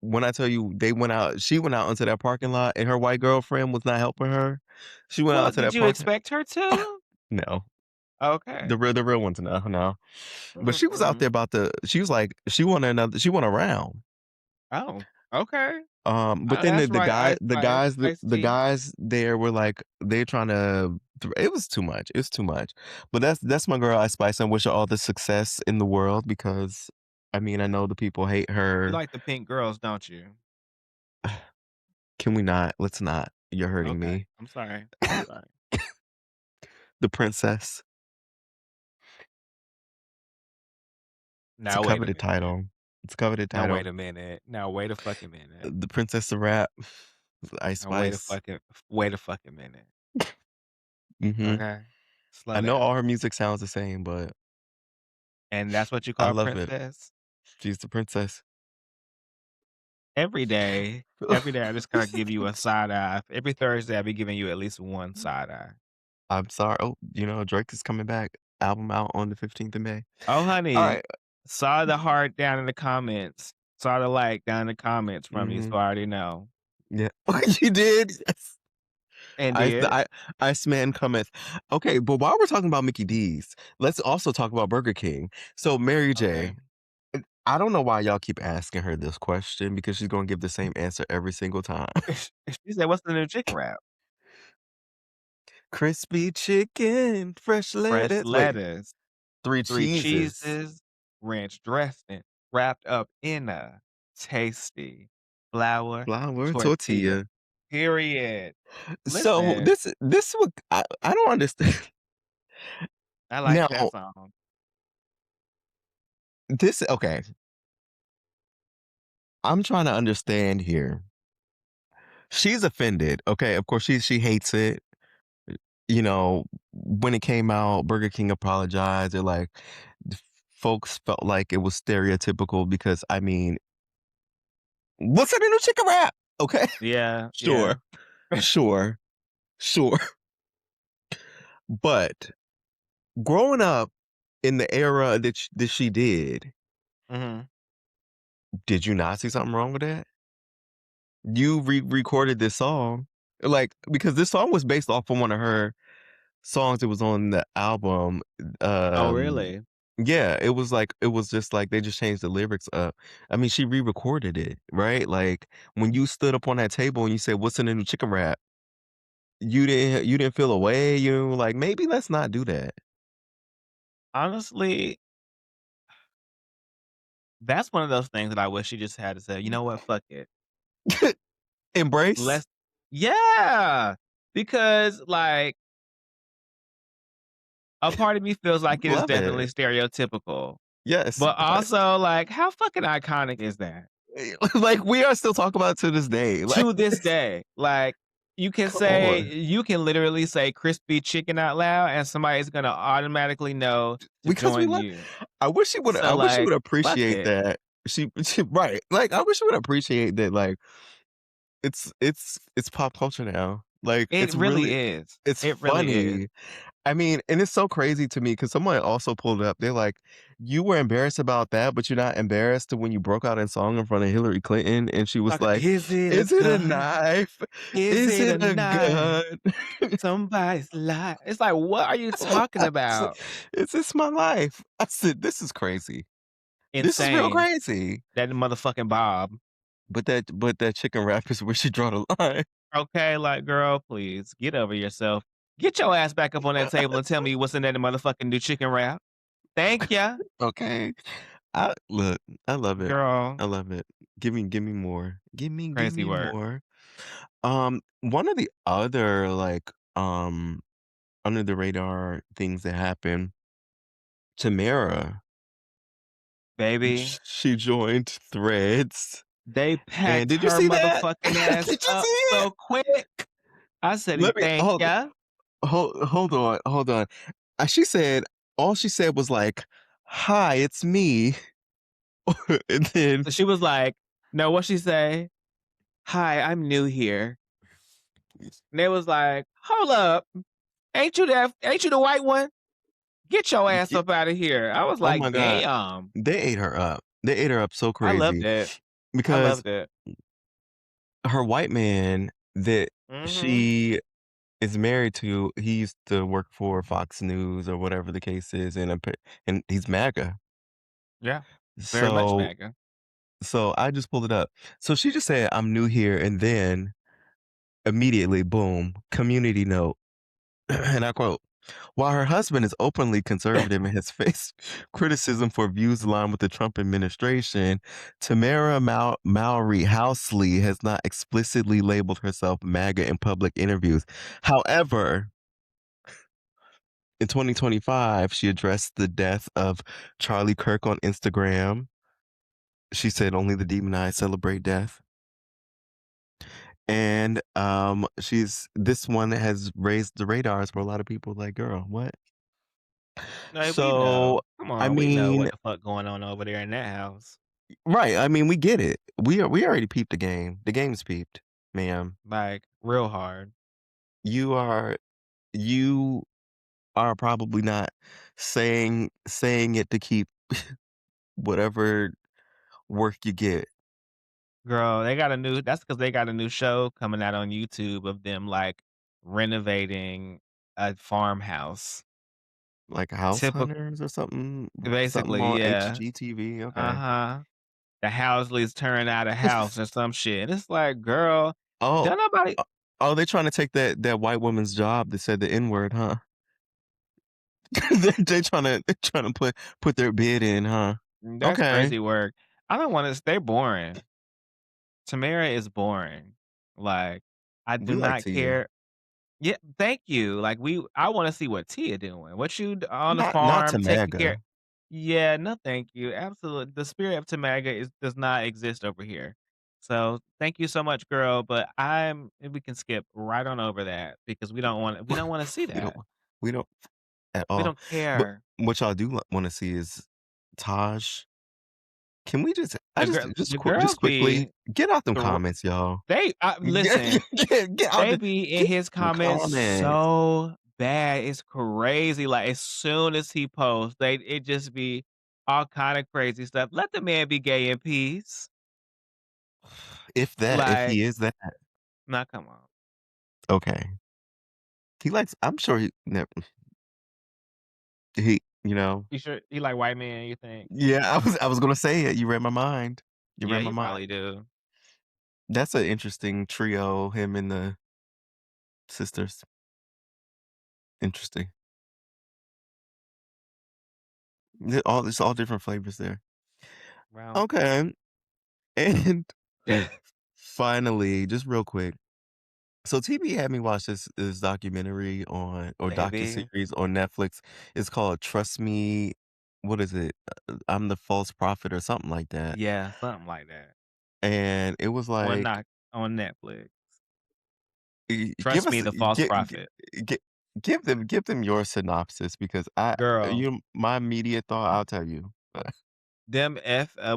Speaker 1: when I tell you they went out, she went out into that parking lot, and her white girlfriend was not helping her. She went
Speaker 2: Well,
Speaker 1: out to
Speaker 2: did
Speaker 1: that
Speaker 2: you
Speaker 1: parking.
Speaker 2: expect her to?
Speaker 1: No,
Speaker 2: Okay.
Speaker 1: the real ones, no, no. But
Speaker 2: Mhm,
Speaker 1: she was out
Speaker 2: mhm.
Speaker 1: there about to. She was like, she wanted another. She want a round.
Speaker 2: Oh, okay.
Speaker 1: But then
Speaker 2: That's right, Ice Spice, iced
Speaker 1: the
Speaker 2: tea.
Speaker 1: guys there were like they're trying to. It was too much. It's too much. But that's my girl, I Spice. And wish her all the success in the world because, I mean, I know the people hate
Speaker 2: You
Speaker 1: her.
Speaker 2: like the pink girls, don't you?
Speaker 1: Can we not? Let's not. You're hurting
Speaker 2: Okay.
Speaker 1: me.
Speaker 2: I'm sorry. I'm sorry.
Speaker 1: The princess. It's a
Speaker 2: Now wait a
Speaker 1: coveted
Speaker 2: minute.
Speaker 1: title. It's a coveted
Speaker 2: Now wait
Speaker 1: title.
Speaker 2: a minute. Now wait a fucking minute.
Speaker 1: The princess of rap, Ice
Speaker 2: Now wait a
Speaker 1: Spice.
Speaker 2: fucking wait a fucking minute.
Speaker 1: Hmm.
Speaker 2: Okay? Slow
Speaker 1: I know all
Speaker 2: down.
Speaker 1: her music sounds the same, but
Speaker 2: And that's what you
Speaker 1: I
Speaker 2: call
Speaker 1: love it.
Speaker 2: princess?
Speaker 1: She's the princess.
Speaker 2: Every day I just kinda give you a side eye. Every Thursday, I be giving you at least one side eye.
Speaker 1: I'm sorry. Oh, Drake is coming back. Album out on the 15th of May.
Speaker 2: Oh,
Speaker 1: All
Speaker 2: honey,
Speaker 1: right.
Speaker 2: saw the heart down in the comments. Saw the like down in the comments from you, so
Speaker 1: Mhm.
Speaker 2: I already know.
Speaker 1: Yeah. You did? Yes.
Speaker 2: And
Speaker 1: I the
Speaker 2: did?
Speaker 1: Iceman cometh. Okay, but while we're talking about Mickey D's, let's also talk about Burger King. So Mary
Speaker 2: Okay.
Speaker 1: J, I don't know why y'all keep asking her this question because she's gonna give the same answer every single time.
Speaker 2: She said, "What's the new chicken wrap?"
Speaker 1: Crispy chicken, fresh
Speaker 2: Fresh
Speaker 1: lettuce. Wait,
Speaker 2: lettuce,
Speaker 1: three
Speaker 2: 3
Speaker 1: cheeses.
Speaker 2: cheeses, ranch dressing, wrapped up in a tasty flour
Speaker 1: Flour
Speaker 2: tortilla.
Speaker 1: tortilla.
Speaker 2: Period.
Speaker 1: So
Speaker 2: Listen,
Speaker 1: this would I don't understand.
Speaker 2: I like
Speaker 1: Now,
Speaker 2: that song.
Speaker 1: this okay. I'm trying to understand here. She's offended. Okay, of course she hates it. When it came out, Burger King apologized. They're like, f- folks felt like it was stereotypical because I mean, What's in the new chicken wrap? Okay.
Speaker 2: Yeah,
Speaker 1: Sure.
Speaker 2: yeah.
Speaker 1: Sure. Sure. But growing up in the era that she
Speaker 2: Mhm.
Speaker 1: did you not see something wrong with that? You recorded this song, like, because this song was based off of one of her songs that was on the album,
Speaker 2: Oh,
Speaker 1: um
Speaker 2: really?
Speaker 1: yeah, it was just like they just changed the lyrics up. I mean, she re-recorded it, right? Like, when you stood up on that table and you said, "What's in the new chicken wrap?" You didn't feel away, you were like, "Maybe let's not do that."
Speaker 2: Honestly, that's one of those things that I wish she just had to say, "You know what? Fuck it.
Speaker 1: Embrace?
Speaker 2: Let's." Yeah! Because, like, a part of me feels like it is
Speaker 1: Love
Speaker 2: definitely
Speaker 1: it.
Speaker 2: stereotypical,
Speaker 1: Yes,
Speaker 2: but
Speaker 1: but
Speaker 2: also, like, how fucking iconic is that?
Speaker 1: like, we are still talking about it to this day, like,
Speaker 2: To this day, like,
Speaker 1: come on.
Speaker 2: you can literally say crispy chicken out loud, and somebody's gonna automatically know to
Speaker 1: Because we
Speaker 2: join
Speaker 1: love
Speaker 2: you.
Speaker 1: I
Speaker 2: So,
Speaker 1: wish she
Speaker 2: like,
Speaker 1: would
Speaker 2: fuck
Speaker 1: appreciate
Speaker 2: it.
Speaker 1: that. She right, like, I wish she would appreciate that, like, it's pop culture now. Like,
Speaker 2: It really is.
Speaker 1: it's
Speaker 2: It really is.
Speaker 1: funny. I mean, and it's so crazy to me because someone also pulled it up. They're like, "You were embarrassed about that, but you're not embarrassed to when you broke out in song in front of Hillary Clinton," and she was
Speaker 2: Like,
Speaker 1: like,
Speaker 2: "Is it a
Speaker 1: "Is it a
Speaker 2: gun?
Speaker 1: knife?
Speaker 2: Is
Speaker 1: Is
Speaker 2: it
Speaker 1: it
Speaker 2: a
Speaker 1: a
Speaker 2: knife?
Speaker 1: gun?"
Speaker 2: Somebody's life." It's like, what are you talking
Speaker 1: I said,
Speaker 2: about?
Speaker 1: "Is this my life?" I said, "This is crazy. This is real
Speaker 2: Insane.
Speaker 1: crazy."
Speaker 2: That motherfucking Bob.
Speaker 1: But that chicken wrap is where she draw the line.
Speaker 2: Okay, like, girl, please get over yourself. Get your ass back up on that table and tell me what's in that motherfucking new chicken wrap. Thank ya,
Speaker 1: Okay. I look, I love it.
Speaker 2: girl.
Speaker 1: I love it. Give me more. Give
Speaker 2: Crazy
Speaker 1: me
Speaker 2: work.
Speaker 1: more. One of the other, like, under the radar things that happened, Tamara,
Speaker 2: Baby,
Speaker 1: she joined Threads.
Speaker 2: they
Speaker 1: And
Speaker 2: packed
Speaker 1: did you
Speaker 2: her
Speaker 1: see that?
Speaker 2: motherfucking ass
Speaker 1: Did you
Speaker 2: up
Speaker 1: see it?
Speaker 2: so quick. I said,
Speaker 1: Let me
Speaker 2: thank ya.
Speaker 1: hold on, hold on. She said all she said was like, "Hi, it's me." And then
Speaker 2: So she was like, no, what she say? Hi, I'm new here. And they was like, hold up. Ain't you the white one? Get your ass
Speaker 1: yeah,
Speaker 2: up out of here. I was
Speaker 1: oh my
Speaker 2: like,
Speaker 1: god.
Speaker 2: damn.
Speaker 1: They ate her up. They ate her up so
Speaker 2: I loved
Speaker 1: crazy
Speaker 2: it. I
Speaker 1: because
Speaker 2: loved it.
Speaker 1: her white man that
Speaker 2: Mhm.
Speaker 1: she is married to, he used to work for Fox News or whatever the case is, and he's MAGA.
Speaker 2: Yeah. Very much
Speaker 1: So
Speaker 2: MAGA.
Speaker 1: I just pulled it up. So she just said, "I'm new here," and then immediately, boom, community note, and I quote, "While her husband is openly conservative and has faced criticism for views aligned with the Trump administration, Tamara Mowry Housley has not explicitly labeled herself MAGA in public interviews. However, in 2025, she addressed the death of Charlie Kirk on Instagram. She said only the demonized celebrate death. And she's this one has raised the radars for a lot of people like, girl, what?
Speaker 2: No, we
Speaker 1: So
Speaker 2: know. Come
Speaker 1: I
Speaker 2: on, we know
Speaker 1: mean,
Speaker 2: what the fuck going on over there in that house.
Speaker 1: right. I mean, we get it. We already peeped the game. The game's peeped, ma'am.
Speaker 2: Like, real hard.
Speaker 1: You are you are probably not saying it to keep whatever work you get.
Speaker 2: Girl, they got a new that's because they got a new show coming out on YouTube of them, like, renovating a farmhouse.
Speaker 1: Like House
Speaker 2: Typical,
Speaker 1: Hunters or something something
Speaker 2: basically,
Speaker 1: on
Speaker 2: yeah.
Speaker 1: HGTV. Okay.
Speaker 2: Uh-huh. The Houseleys tearing out a house or some shit, and it's like, "Girl,
Speaker 1: Oh,
Speaker 2: don't nobody."
Speaker 1: oh, they're trying to take that white woman's job that said the N word, huh? They're trying to put their bid in, huh?
Speaker 2: That's
Speaker 1: Okay.
Speaker 2: crazy work. I don't wanna stay boring. Tamara is boring. Like, I do
Speaker 1: We like
Speaker 2: not
Speaker 1: Tia.
Speaker 2: care. Yeah, thank you. Like, I wanna see what Tia doing. What you on the
Speaker 1: Not to
Speaker 2: farm taking care.
Speaker 1: MAGA.
Speaker 2: Yeah, no, thank you. Absolutely, the spirit of Tamaga does not exist over here. So, thank you so much, girl, but we can skip right on over that because we don't wanna see
Speaker 1: We don't
Speaker 2: that.
Speaker 1: we don't at
Speaker 2: We
Speaker 1: all.
Speaker 2: don't
Speaker 1: But
Speaker 2: care.
Speaker 1: what y'all do wanna see is Taj. Can we just I just
Speaker 2: The girls
Speaker 1: just quickly
Speaker 2: be
Speaker 1: get out them
Speaker 2: thr
Speaker 1: comments, y'all.
Speaker 2: they
Speaker 1: Get
Speaker 2: listen,
Speaker 1: get out
Speaker 2: they
Speaker 1: the
Speaker 2: be in
Speaker 1: get
Speaker 2: his
Speaker 1: them
Speaker 2: comments
Speaker 1: comments.
Speaker 2: so bad, it's crazy, like, as soon as he posts, it just be all kinda crazy stuff. Let the man be gay in peace.
Speaker 1: If
Speaker 2: Like,
Speaker 1: he is that,
Speaker 2: nah, come on.
Speaker 1: okay. He likes I'm sure he you know
Speaker 2: You sure you like white men, you think?
Speaker 1: yeah, I was gonna say it, you read my mind. You
Speaker 2: Yeah,
Speaker 1: read my
Speaker 2: he
Speaker 1: mind.
Speaker 2: probably do.
Speaker 1: That's an interesting trio, him and the sisters. Interesting. It's all different flavors there.
Speaker 2: Well,
Speaker 1: Okay, and finally, just real quick. So TB had me watch this documentary on or
Speaker 2: baby.
Speaker 1: docuseries on Netflix. It's called Trust Me. What is it? I'm the False Prophet or something like that.
Speaker 2: Yeah, something like that.
Speaker 1: And it was
Speaker 2: One
Speaker 1: like,
Speaker 2: knock on Netflix.
Speaker 1: give
Speaker 2: Trust
Speaker 1: us
Speaker 2: me, the false prophet.
Speaker 1: gi- give them your synopsis because
Speaker 2: Girl,
Speaker 1: my immediate thought I'll tell you.
Speaker 2: them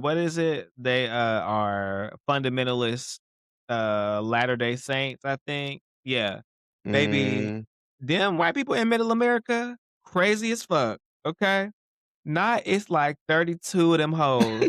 Speaker 2: what is it? They, are fundamentalist, Latter-day Saints, I think. Yeah. Baby,
Speaker 1: Mm.
Speaker 2: them white people in Middle America, crazy as fuck, okay? Not it's like 32 of them hoes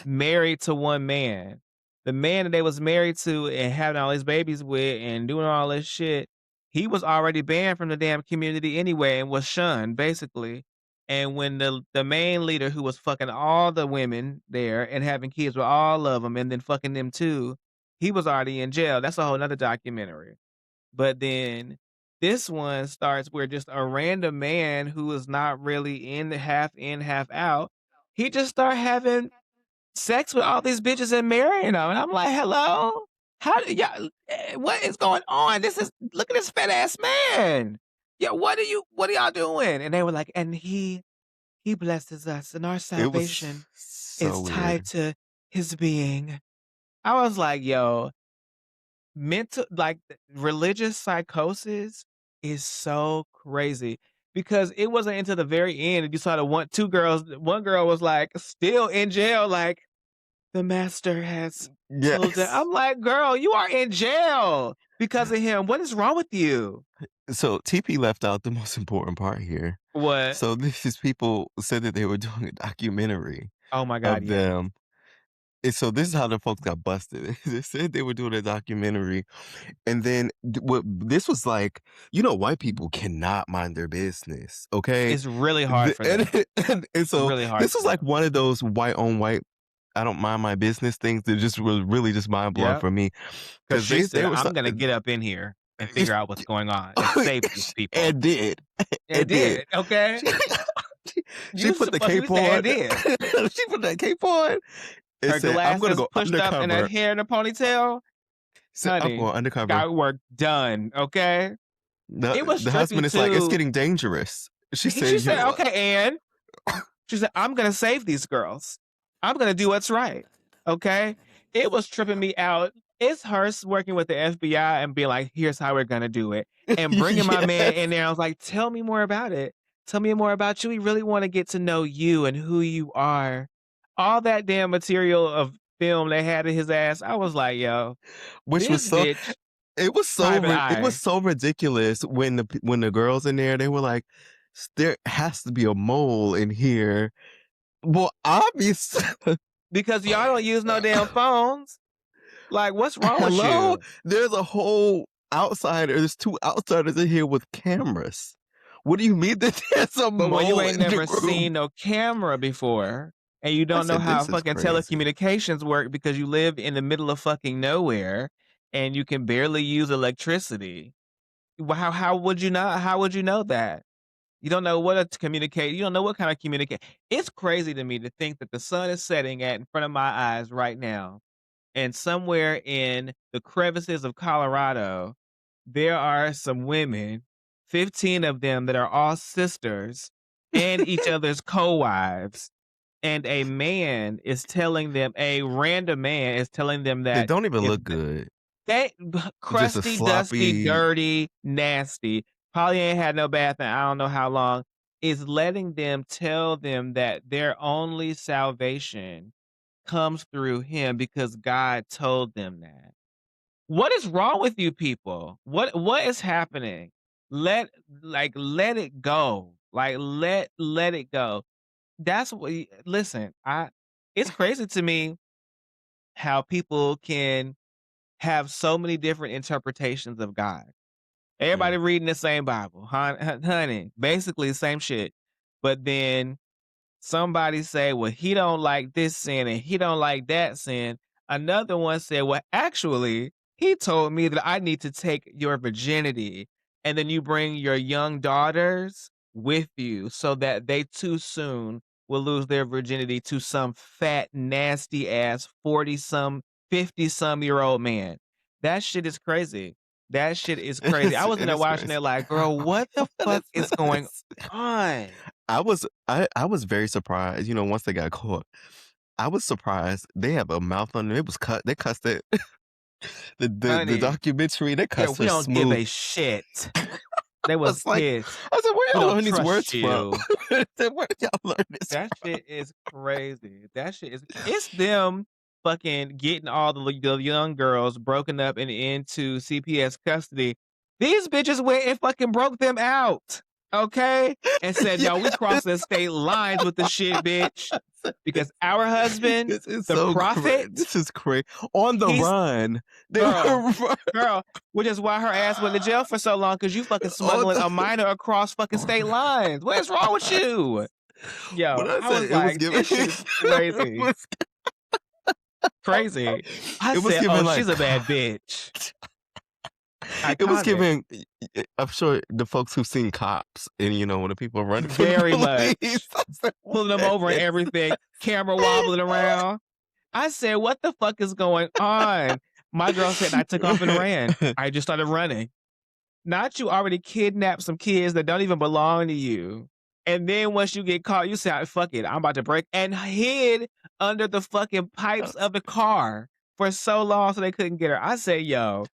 Speaker 2: married to one man. The man that they was married to and having all his babies with and doing all this shit, he was already banned from the damn community anyway and was shunned, basically. And when the main leader who was fucking all the women there and having kids with all of them and then fucking them too, he was already in jail. That's a whole nother documentary. But then this one starts where just a random man who is not really in, half out, he just start having sex with all these bitches and marrying them, and I'm like, "Hello? How do y'all what is going on? This is look at this fat ass man. Yeah, what are y'all doing?" And they were like, "And he blesses us, and our
Speaker 1: It was
Speaker 2: salvation
Speaker 1: so
Speaker 2: is tied
Speaker 1: weird.
Speaker 2: to his being." I was like, "Yo, mental like, religious psychosis is so crazy." Because it wasn't until the very end that you saw the one girl was, like, still in jail, like, the master has told them.
Speaker 1: Yes.
Speaker 2: I'm like, "Girl, you are in jail because of him. What is wrong with you?"
Speaker 1: So TP left out the most important part here.
Speaker 2: What?
Speaker 1: So these people said that they were doing a documentary
Speaker 2: Oh my god,
Speaker 1: of
Speaker 2: yes.
Speaker 1: them. And so this is how the folks got busted. They said they were doing a documentary, and then what this was like, white people cannot mind their business, okay?
Speaker 2: It's really hard for them.
Speaker 1: And so
Speaker 2: Really hard
Speaker 1: this
Speaker 2: for
Speaker 1: was like
Speaker 2: them.
Speaker 1: one of those white on white, I don't mind my business things that just was really just mind blowing
Speaker 2: Yep.
Speaker 1: for me
Speaker 2: Because
Speaker 1: because
Speaker 2: she
Speaker 1: they
Speaker 2: said,
Speaker 1: were so,
Speaker 2: "I'm gonna get up in here and figure out what's going on and save these people."
Speaker 1: and did
Speaker 2: And
Speaker 1: and did.
Speaker 2: did, okay?
Speaker 1: She, she
Speaker 2: You
Speaker 1: put the
Speaker 2: specifically
Speaker 1: cape
Speaker 2: said
Speaker 1: on.
Speaker 2: and did.
Speaker 1: She put that cape on and
Speaker 2: Her
Speaker 1: said, "I'm gonna
Speaker 2: glasses
Speaker 1: go
Speaker 2: pushed up and her
Speaker 1: undercover."
Speaker 2: hair in a ponytail.
Speaker 1: Said, "I'm
Speaker 2: Honey,
Speaker 1: going undercover."
Speaker 2: got work done, okay? It was
Speaker 1: The husband
Speaker 2: trippy
Speaker 1: is like, "It's
Speaker 2: too.
Speaker 1: getting dangerous." She
Speaker 2: She
Speaker 1: said,
Speaker 2: said,
Speaker 1: "You."
Speaker 2: "Okay, and." She said, "I'm gonna save these girls. I'm gonna do what's right." Okay? It was tripping me out. It's her working with the FBI and being like, "Here's how we're gonna do it." And bringing my man
Speaker 1: Yes.
Speaker 2: in there, I was like, "Tell me more about it. Tell me more about you. We really wanna get to know you and who you are." All that damn material of film they had in his ass, I was like, "Yo,
Speaker 1: Which was
Speaker 2: this
Speaker 1: so
Speaker 2: bitch, private
Speaker 1: it was
Speaker 2: eye."
Speaker 1: so ridiculous when when the girls in there, they were like, There has to be a mole in here." Well, obviously.
Speaker 2: Because y'all don't use no damn phones. Like, what's wrong with
Speaker 1: Hello?
Speaker 2: you?
Speaker 1: There's a whole outsider. There's two outsiders in here with cameras. What do you mean that there's a
Speaker 2: But when you
Speaker 1: mole
Speaker 2: ain't
Speaker 1: in the
Speaker 2: never
Speaker 1: room?
Speaker 2: seen no camera before, and you
Speaker 1: I
Speaker 2: don't know
Speaker 1: said,
Speaker 2: how
Speaker 1: "This is
Speaker 2: fucking
Speaker 1: crazy."
Speaker 2: telecommunications work because you live in the middle of fucking nowhere and you can barely use electricity. How would you know that? You don't know what to communicate. You don't know what kind of communicate. It's crazy to me to think that the sun is setting in front of my eyes right now, and somewhere in the crevices of Colorado, there are some women, 15 of them that are all sisters and each other's co-wives, and a random man is telling them
Speaker 1: They
Speaker 2: that
Speaker 1: don't even
Speaker 2: if
Speaker 1: look good.
Speaker 2: they
Speaker 1: Just a
Speaker 2: crusty, dusty,
Speaker 1: sloppy
Speaker 2: dirty, nasty, probably ain't had no bath in I don't know how long, is letting them tell them that their only salvation comes through him because God told them that. What is wrong with you people? What is happening? Let let it go. Like let it go. That's what listen, I it's crazy to me how people can have so many different interpretations of God. Everybody
Speaker 1: Mm,
Speaker 2: reading the same Bible, honey, basically the same shit. But then somebody say, "Well, he don't like this sin and he don't like that sin." Another one said, "Well, actually, he told me that I need to take your virginity, and then you bring your young daughters with you so that they too soon will lose their virginity to some fat, nasty ass 40 some, 50 some year old man." That shit is crazy. That shit is crazy. I was in
Speaker 1: it
Speaker 2: there
Speaker 1: is
Speaker 2: watching
Speaker 1: crazy.
Speaker 2: it like, "Girl, what the
Speaker 1: What
Speaker 2: fuck
Speaker 1: is
Speaker 2: is going
Speaker 1: this?
Speaker 2: on?"
Speaker 1: I was very surprised, once they got caught. I was surprised. They have a mouth on them. It was cut. They cussed it. The
Speaker 2: Honey.
Speaker 1: documentary, they
Speaker 2: Yeah,
Speaker 1: cussed
Speaker 2: we
Speaker 1: her
Speaker 2: don't give
Speaker 1: smooth.
Speaker 2: a shit. They
Speaker 1: I
Speaker 2: was
Speaker 1: was like,
Speaker 2: pissed.
Speaker 1: I said, where
Speaker 2: We
Speaker 1: y'all
Speaker 2: don't
Speaker 1: learn these
Speaker 2: trust
Speaker 1: words from?
Speaker 2: you.
Speaker 1: I said, where did y'all learn this
Speaker 2: That
Speaker 1: from?
Speaker 2: shit is crazy. That shit is it's them fucking getting all the young girls broken up and into CPS custody. These bitches went and fucking broke them out, okay? And said, "Yo, we
Speaker 1: Yes.
Speaker 2: crossing state lines with the shit, bitch." Because our husband,
Speaker 1: This is
Speaker 2: the
Speaker 1: so crazy.
Speaker 2: prophet,
Speaker 1: This is crazy. On the
Speaker 2: he's
Speaker 1: run. They were
Speaker 2: girl, girl, which is why her ass went to jail for so long because you fucking
Speaker 1: on
Speaker 2: smuggling a
Speaker 1: the
Speaker 2: minor across fucking state lines. What is wrong with you?
Speaker 1: when
Speaker 2: Yo,
Speaker 1: I
Speaker 2: I
Speaker 1: said
Speaker 2: was
Speaker 1: it was
Speaker 2: like,
Speaker 1: giving
Speaker 2: this shit is crazy. Crazy. I
Speaker 1: it was
Speaker 2: said, "Oh,
Speaker 1: giving like
Speaker 2: she's a bad bitch."
Speaker 1: it was
Speaker 2: Iconic.
Speaker 1: giving I'm sure the folks who've seen Cops and when the people are running from the
Speaker 2: Very
Speaker 1: police.
Speaker 2: much.
Speaker 1: I said, what
Speaker 2: Pulling them over and
Speaker 1: is
Speaker 2: everything, camera wobbling around. I said, "What the fuck is going on?" My girl said, "I took off and ran.
Speaker 1: this?
Speaker 2: I just started running." Not you already kidnapped some kids that don't even belong to you. And then once you get caught, you say, Fuck it, I'm about to break," and hid under the fucking pipes of the car for so long so they couldn't get her. I say, yo,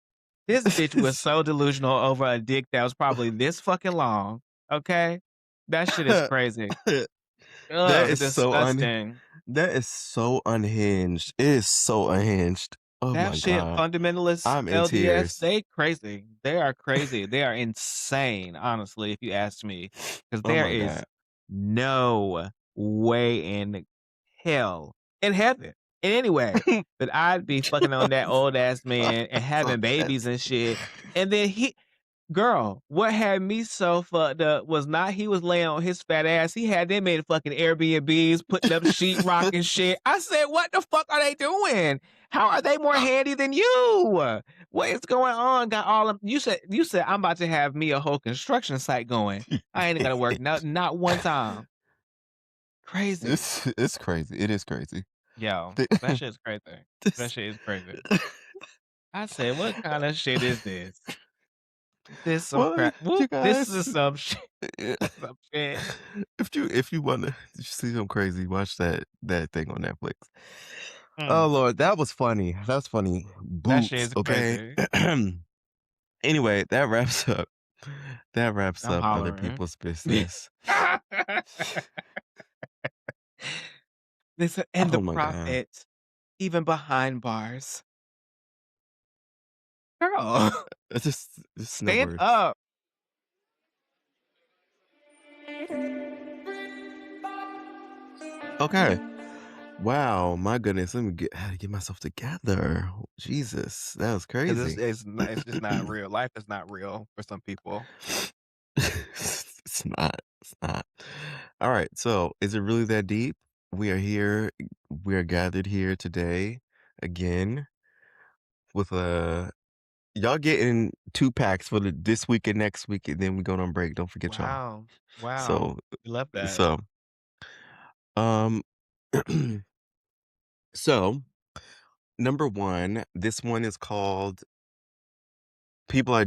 Speaker 2: this bitch was so delusional over a dick that was probably this fucking long. Okay? That shit is crazy.
Speaker 1: That
Speaker 2: Ugh,
Speaker 1: is so
Speaker 2: disgusting.
Speaker 1: that is so unhinged. It is so unhinged. Oh
Speaker 2: That
Speaker 1: my
Speaker 2: shit,
Speaker 1: god.
Speaker 2: fundamentalists,
Speaker 1: I'm in
Speaker 2: LDS,
Speaker 1: tears.
Speaker 2: they crazy. They are crazy. They are insane, honestly, if you ask me. Because
Speaker 1: Oh
Speaker 2: there
Speaker 1: my
Speaker 2: is
Speaker 1: god.
Speaker 2: no way in hell, in heaven, in any way, that I'd be fucking on that old ass man and
Speaker 1: So
Speaker 2: having babies
Speaker 1: that's
Speaker 2: and shit. And then girl, what had me so fucked up was not he was laying on his fat ass. He had them in fucking Airbnbs, putting up sheetrock and shit. I said, "What the fuck are they doing? How are they more handy than you? What is going on?" Got all of you said I'm about to have me a whole construction site going. I ain't gonna work not one time. Crazy.
Speaker 1: it's crazy. It is crazy.
Speaker 2: Yo,
Speaker 1: Th-
Speaker 2: that shit's crazy. That
Speaker 1: this
Speaker 2: shit is crazy. I said, "What kind of shit is this? This some
Speaker 1: well,
Speaker 2: crap. Whoop,
Speaker 1: you
Speaker 2: this
Speaker 1: guys
Speaker 2: is some shit. Some shit."
Speaker 1: if you wanna see some crazy, watch that thing on Netflix. Oh
Speaker 2: Mm.
Speaker 1: Lord, that was funny. That's funny.
Speaker 2: That shit
Speaker 1: Boots,
Speaker 2: is
Speaker 1: okay?
Speaker 2: crazy.
Speaker 1: Anyway, that wraps
Speaker 2: I'm
Speaker 1: up other
Speaker 2: hollering.
Speaker 1: people's business.
Speaker 2: Listen, and the
Speaker 1: Oh my god.
Speaker 2: prophet, even behind bars. Girl,
Speaker 1: It's just no
Speaker 2: stand
Speaker 1: words.
Speaker 2: up.
Speaker 1: Okay. Wow, my goodness, let me get myself together. Jesus, that was
Speaker 2: 'Cause
Speaker 1: crazy.
Speaker 2: it's just not real. Life is not real for some people.
Speaker 1: It's not. It's not. All right. So, is it really that deep? We are here. We are gathered here today again with y'all getting 2 packs for this week and next week, and then we go on break. Don't forget y'all.
Speaker 2: Wow. Wow.
Speaker 1: So,
Speaker 2: We love that.
Speaker 1: so, um, so number one, this one is called people are.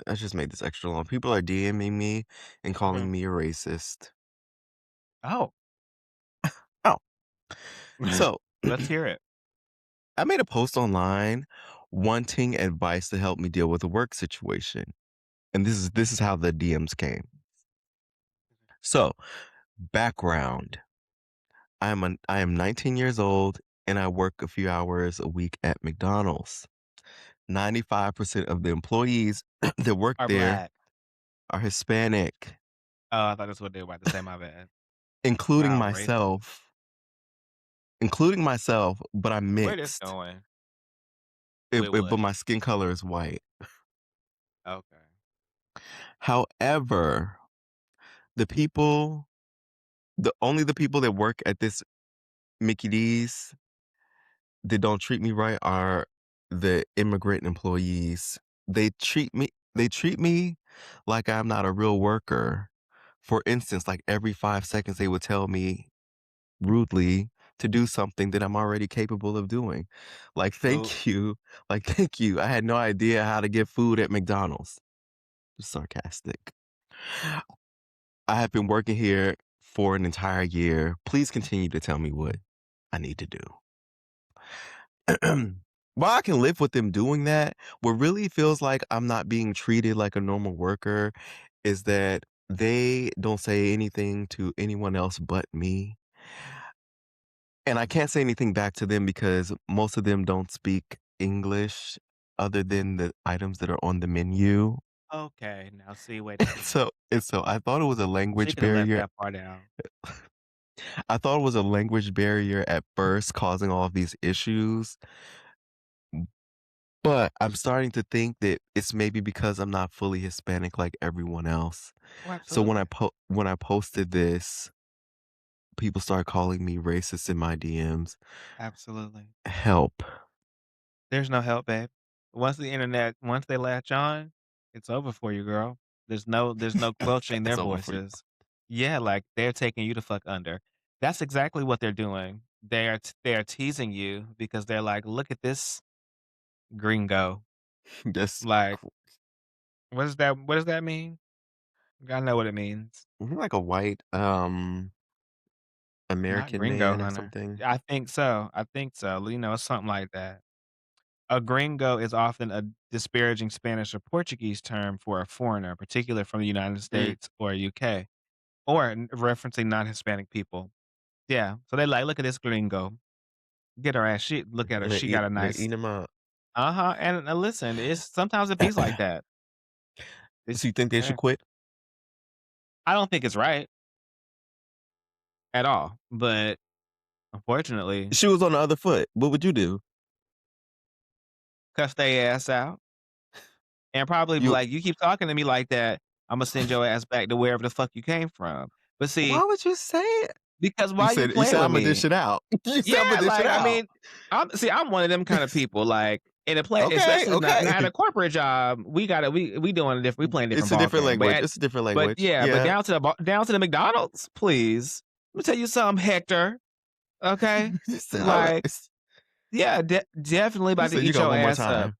Speaker 1: I just made this extra long. People are DMing me and
Speaker 2: Mhm.
Speaker 1: calling me a racist.
Speaker 2: Oh,
Speaker 1: Oh, so
Speaker 2: let's hear it.
Speaker 1: I made a post online wanting advice to help me deal with a work situation. And this is how the DMs came. So, background. I am 19 years old and I work a few hours a week at McDonald's. 95% of the employees that work
Speaker 2: Are
Speaker 1: there
Speaker 2: black.
Speaker 1: are Hispanic,
Speaker 2: Oh, I thought that's what they were about to say, my bad.
Speaker 1: including
Speaker 2: Wow, racist.
Speaker 1: myself, including myself, but I'm
Speaker 2: Where this
Speaker 1: mixed.
Speaker 2: going?
Speaker 1: It,
Speaker 2: With
Speaker 1: but
Speaker 2: what?
Speaker 1: my skin color is white.
Speaker 2: Okay.
Speaker 1: However, the people, the people that work at this Mickey D's that don't treat me right are the immigrant employees. They treat me like I'm not a real worker. For instance, like every 5 seconds they would tell me rudely to do something that I'm already capable of doing. Like,
Speaker 2: Ooh,
Speaker 1: "Thank you." Like, "Thank you. I had no idea how to get food at McDonald's." Sarcastic. "I have been working here for an entire year. Please continue to tell me what I need to do." While I can live with them doing that, what really feels like I'm not being treated like a normal worker is that they don't say anything to anyone else but me. And I can't say anything back to them because most of them don't speak English other than the items that are on the menu.
Speaker 2: okay. Now see, wait a minute.
Speaker 1: And so I thought it was a
Speaker 2: She
Speaker 1: language
Speaker 2: could have left
Speaker 1: barrier.
Speaker 2: that part out.
Speaker 1: I thought it was a language barrier at first causing all of these issues. But I'm starting to think that it's maybe because I'm not fully Hispanic like everyone else.
Speaker 2: Oh,
Speaker 1: So when I
Speaker 2: absolutely.
Speaker 1: posted this, people start calling me racist in my DMs.
Speaker 2: Absolutely.
Speaker 1: Help.
Speaker 2: There's no help, babe. Once they latch on, it's over for you, girl. There's no quelching
Speaker 1: It's
Speaker 2: their
Speaker 1: over for you.
Speaker 2: voices. Yeah, like, they're taking you to fuck under. That's exactly what they're doing. They are teasing you because they're like, "Look at this gringo."
Speaker 1: That's
Speaker 2: Like, what does that mean? I know what it means.
Speaker 1: like a white
Speaker 2: Not
Speaker 1: American
Speaker 2: gringo
Speaker 1: man or
Speaker 2: hunter.
Speaker 1: something.
Speaker 2: I think so, it's something like that. A gringo is often a disparaging Spanish or Portuguese term for a foreigner, particularly from the United
Speaker 1: Mm.
Speaker 2: States or UK, or referencing non-Hispanic people. Yeah, so they like, "Look at this gringo. Get her ass. Look at her. She got a
Speaker 1: They're
Speaker 2: nice."
Speaker 1: eating them up.
Speaker 2: Uh-huh, and, listen, it's sometimes it bees like that.
Speaker 1: So
Speaker 2: It's
Speaker 1: you think they should
Speaker 2: eh,
Speaker 1: quit?
Speaker 2: I don't think it's right at all, but unfortunately,
Speaker 1: She was on the other foot. What would you do?
Speaker 2: cuss they ass out and probably be
Speaker 1: You
Speaker 2: like, "You keep talking to me like that, Imma send your ass back to wherever the fuck you came from." But see,
Speaker 1: why would you say it?
Speaker 2: because
Speaker 1: You
Speaker 2: why you
Speaker 1: said you
Speaker 2: playing
Speaker 1: said
Speaker 2: with
Speaker 1: Imma dish
Speaker 2: me?
Speaker 1: it out. You said Imma
Speaker 2: Yeah,
Speaker 1: dish it
Speaker 2: like, I
Speaker 1: out.
Speaker 2: mean, I'm one of them kind of people, like, in a play
Speaker 1: Okay,
Speaker 2: especially not
Speaker 1: okay.
Speaker 2: at a corporate job, we doing a different we playing a different
Speaker 1: It's a
Speaker 2: ball
Speaker 1: different
Speaker 2: game,
Speaker 1: language. It's a different
Speaker 2: but
Speaker 1: language.
Speaker 2: yeah, but
Speaker 1: Yeah.
Speaker 2: down to the McDonald's, please. Let me tell you something, Hector, okay?
Speaker 1: Alright.
Speaker 2: Like, yeah, definitely
Speaker 1: You
Speaker 2: about to
Speaker 1: said you
Speaker 2: eat
Speaker 1: got
Speaker 2: your
Speaker 1: one more
Speaker 2: ass up.
Speaker 1: time.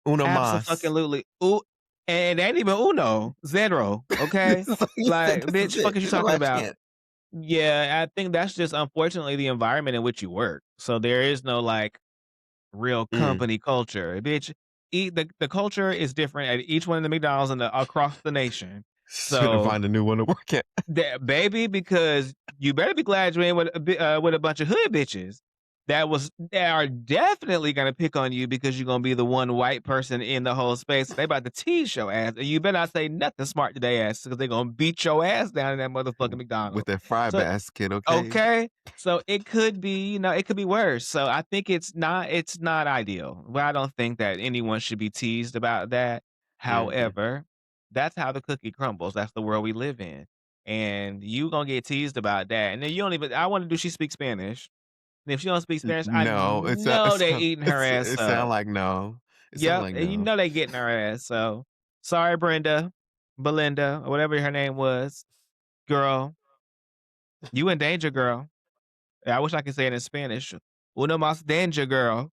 Speaker 1: Uno mas.
Speaker 2: Abso-fucking-lutely. Ooh, and it ain't even uno, zero, okay?
Speaker 1: You said
Speaker 2: Like,
Speaker 1: this is
Speaker 2: bitch,
Speaker 1: it.
Speaker 2: fuck is you
Speaker 1: This is the
Speaker 2: talking
Speaker 1: last
Speaker 2: about?
Speaker 1: chance.
Speaker 2: Yeah, I think that's just unfortunately the environment in which you work. So there is no, like, real
Speaker 1: Mm.
Speaker 2: company culture. Bitch, the culture is different at each one of the McDonald's across the nation.
Speaker 1: Shouldn't
Speaker 2: So
Speaker 1: find a new one to work at.
Speaker 2: that baby, because you better be glad you ain't with a bunch of hood bitches that are definitely gonna pick on you because you're gonna be the one white person in the whole space. They about to tease your ass, and you better not say nothing smart to their ass because they gonna beat your ass down in that motherfucking
Speaker 1: With
Speaker 2: McDonald's.
Speaker 1: that fry
Speaker 2: So
Speaker 1: basket, okay?
Speaker 2: okay. So it could be, it could be worse. So I think it's not ideal. But I don't think that anyone should be teased about that.
Speaker 1: Mhm.
Speaker 2: However, that's how the cookie crumbles. That's the world we live in. And you gonna get teased about that. And then you don't even I wonder, do she speak Spanish? And if she don't speak
Speaker 1: N
Speaker 2: Spanish, I
Speaker 1: no,
Speaker 2: know they eating her ass
Speaker 1: it sound
Speaker 2: up.
Speaker 1: like no. It sound
Speaker 2: Yep,
Speaker 1: like
Speaker 2: and you
Speaker 1: no.
Speaker 2: know they getting her ass. So sorry, Brenda, Belinda, or whatever her name was. Girl, you in danger, girl. Yeah, I wish I could say it in Spanish. Uno más danger, girl.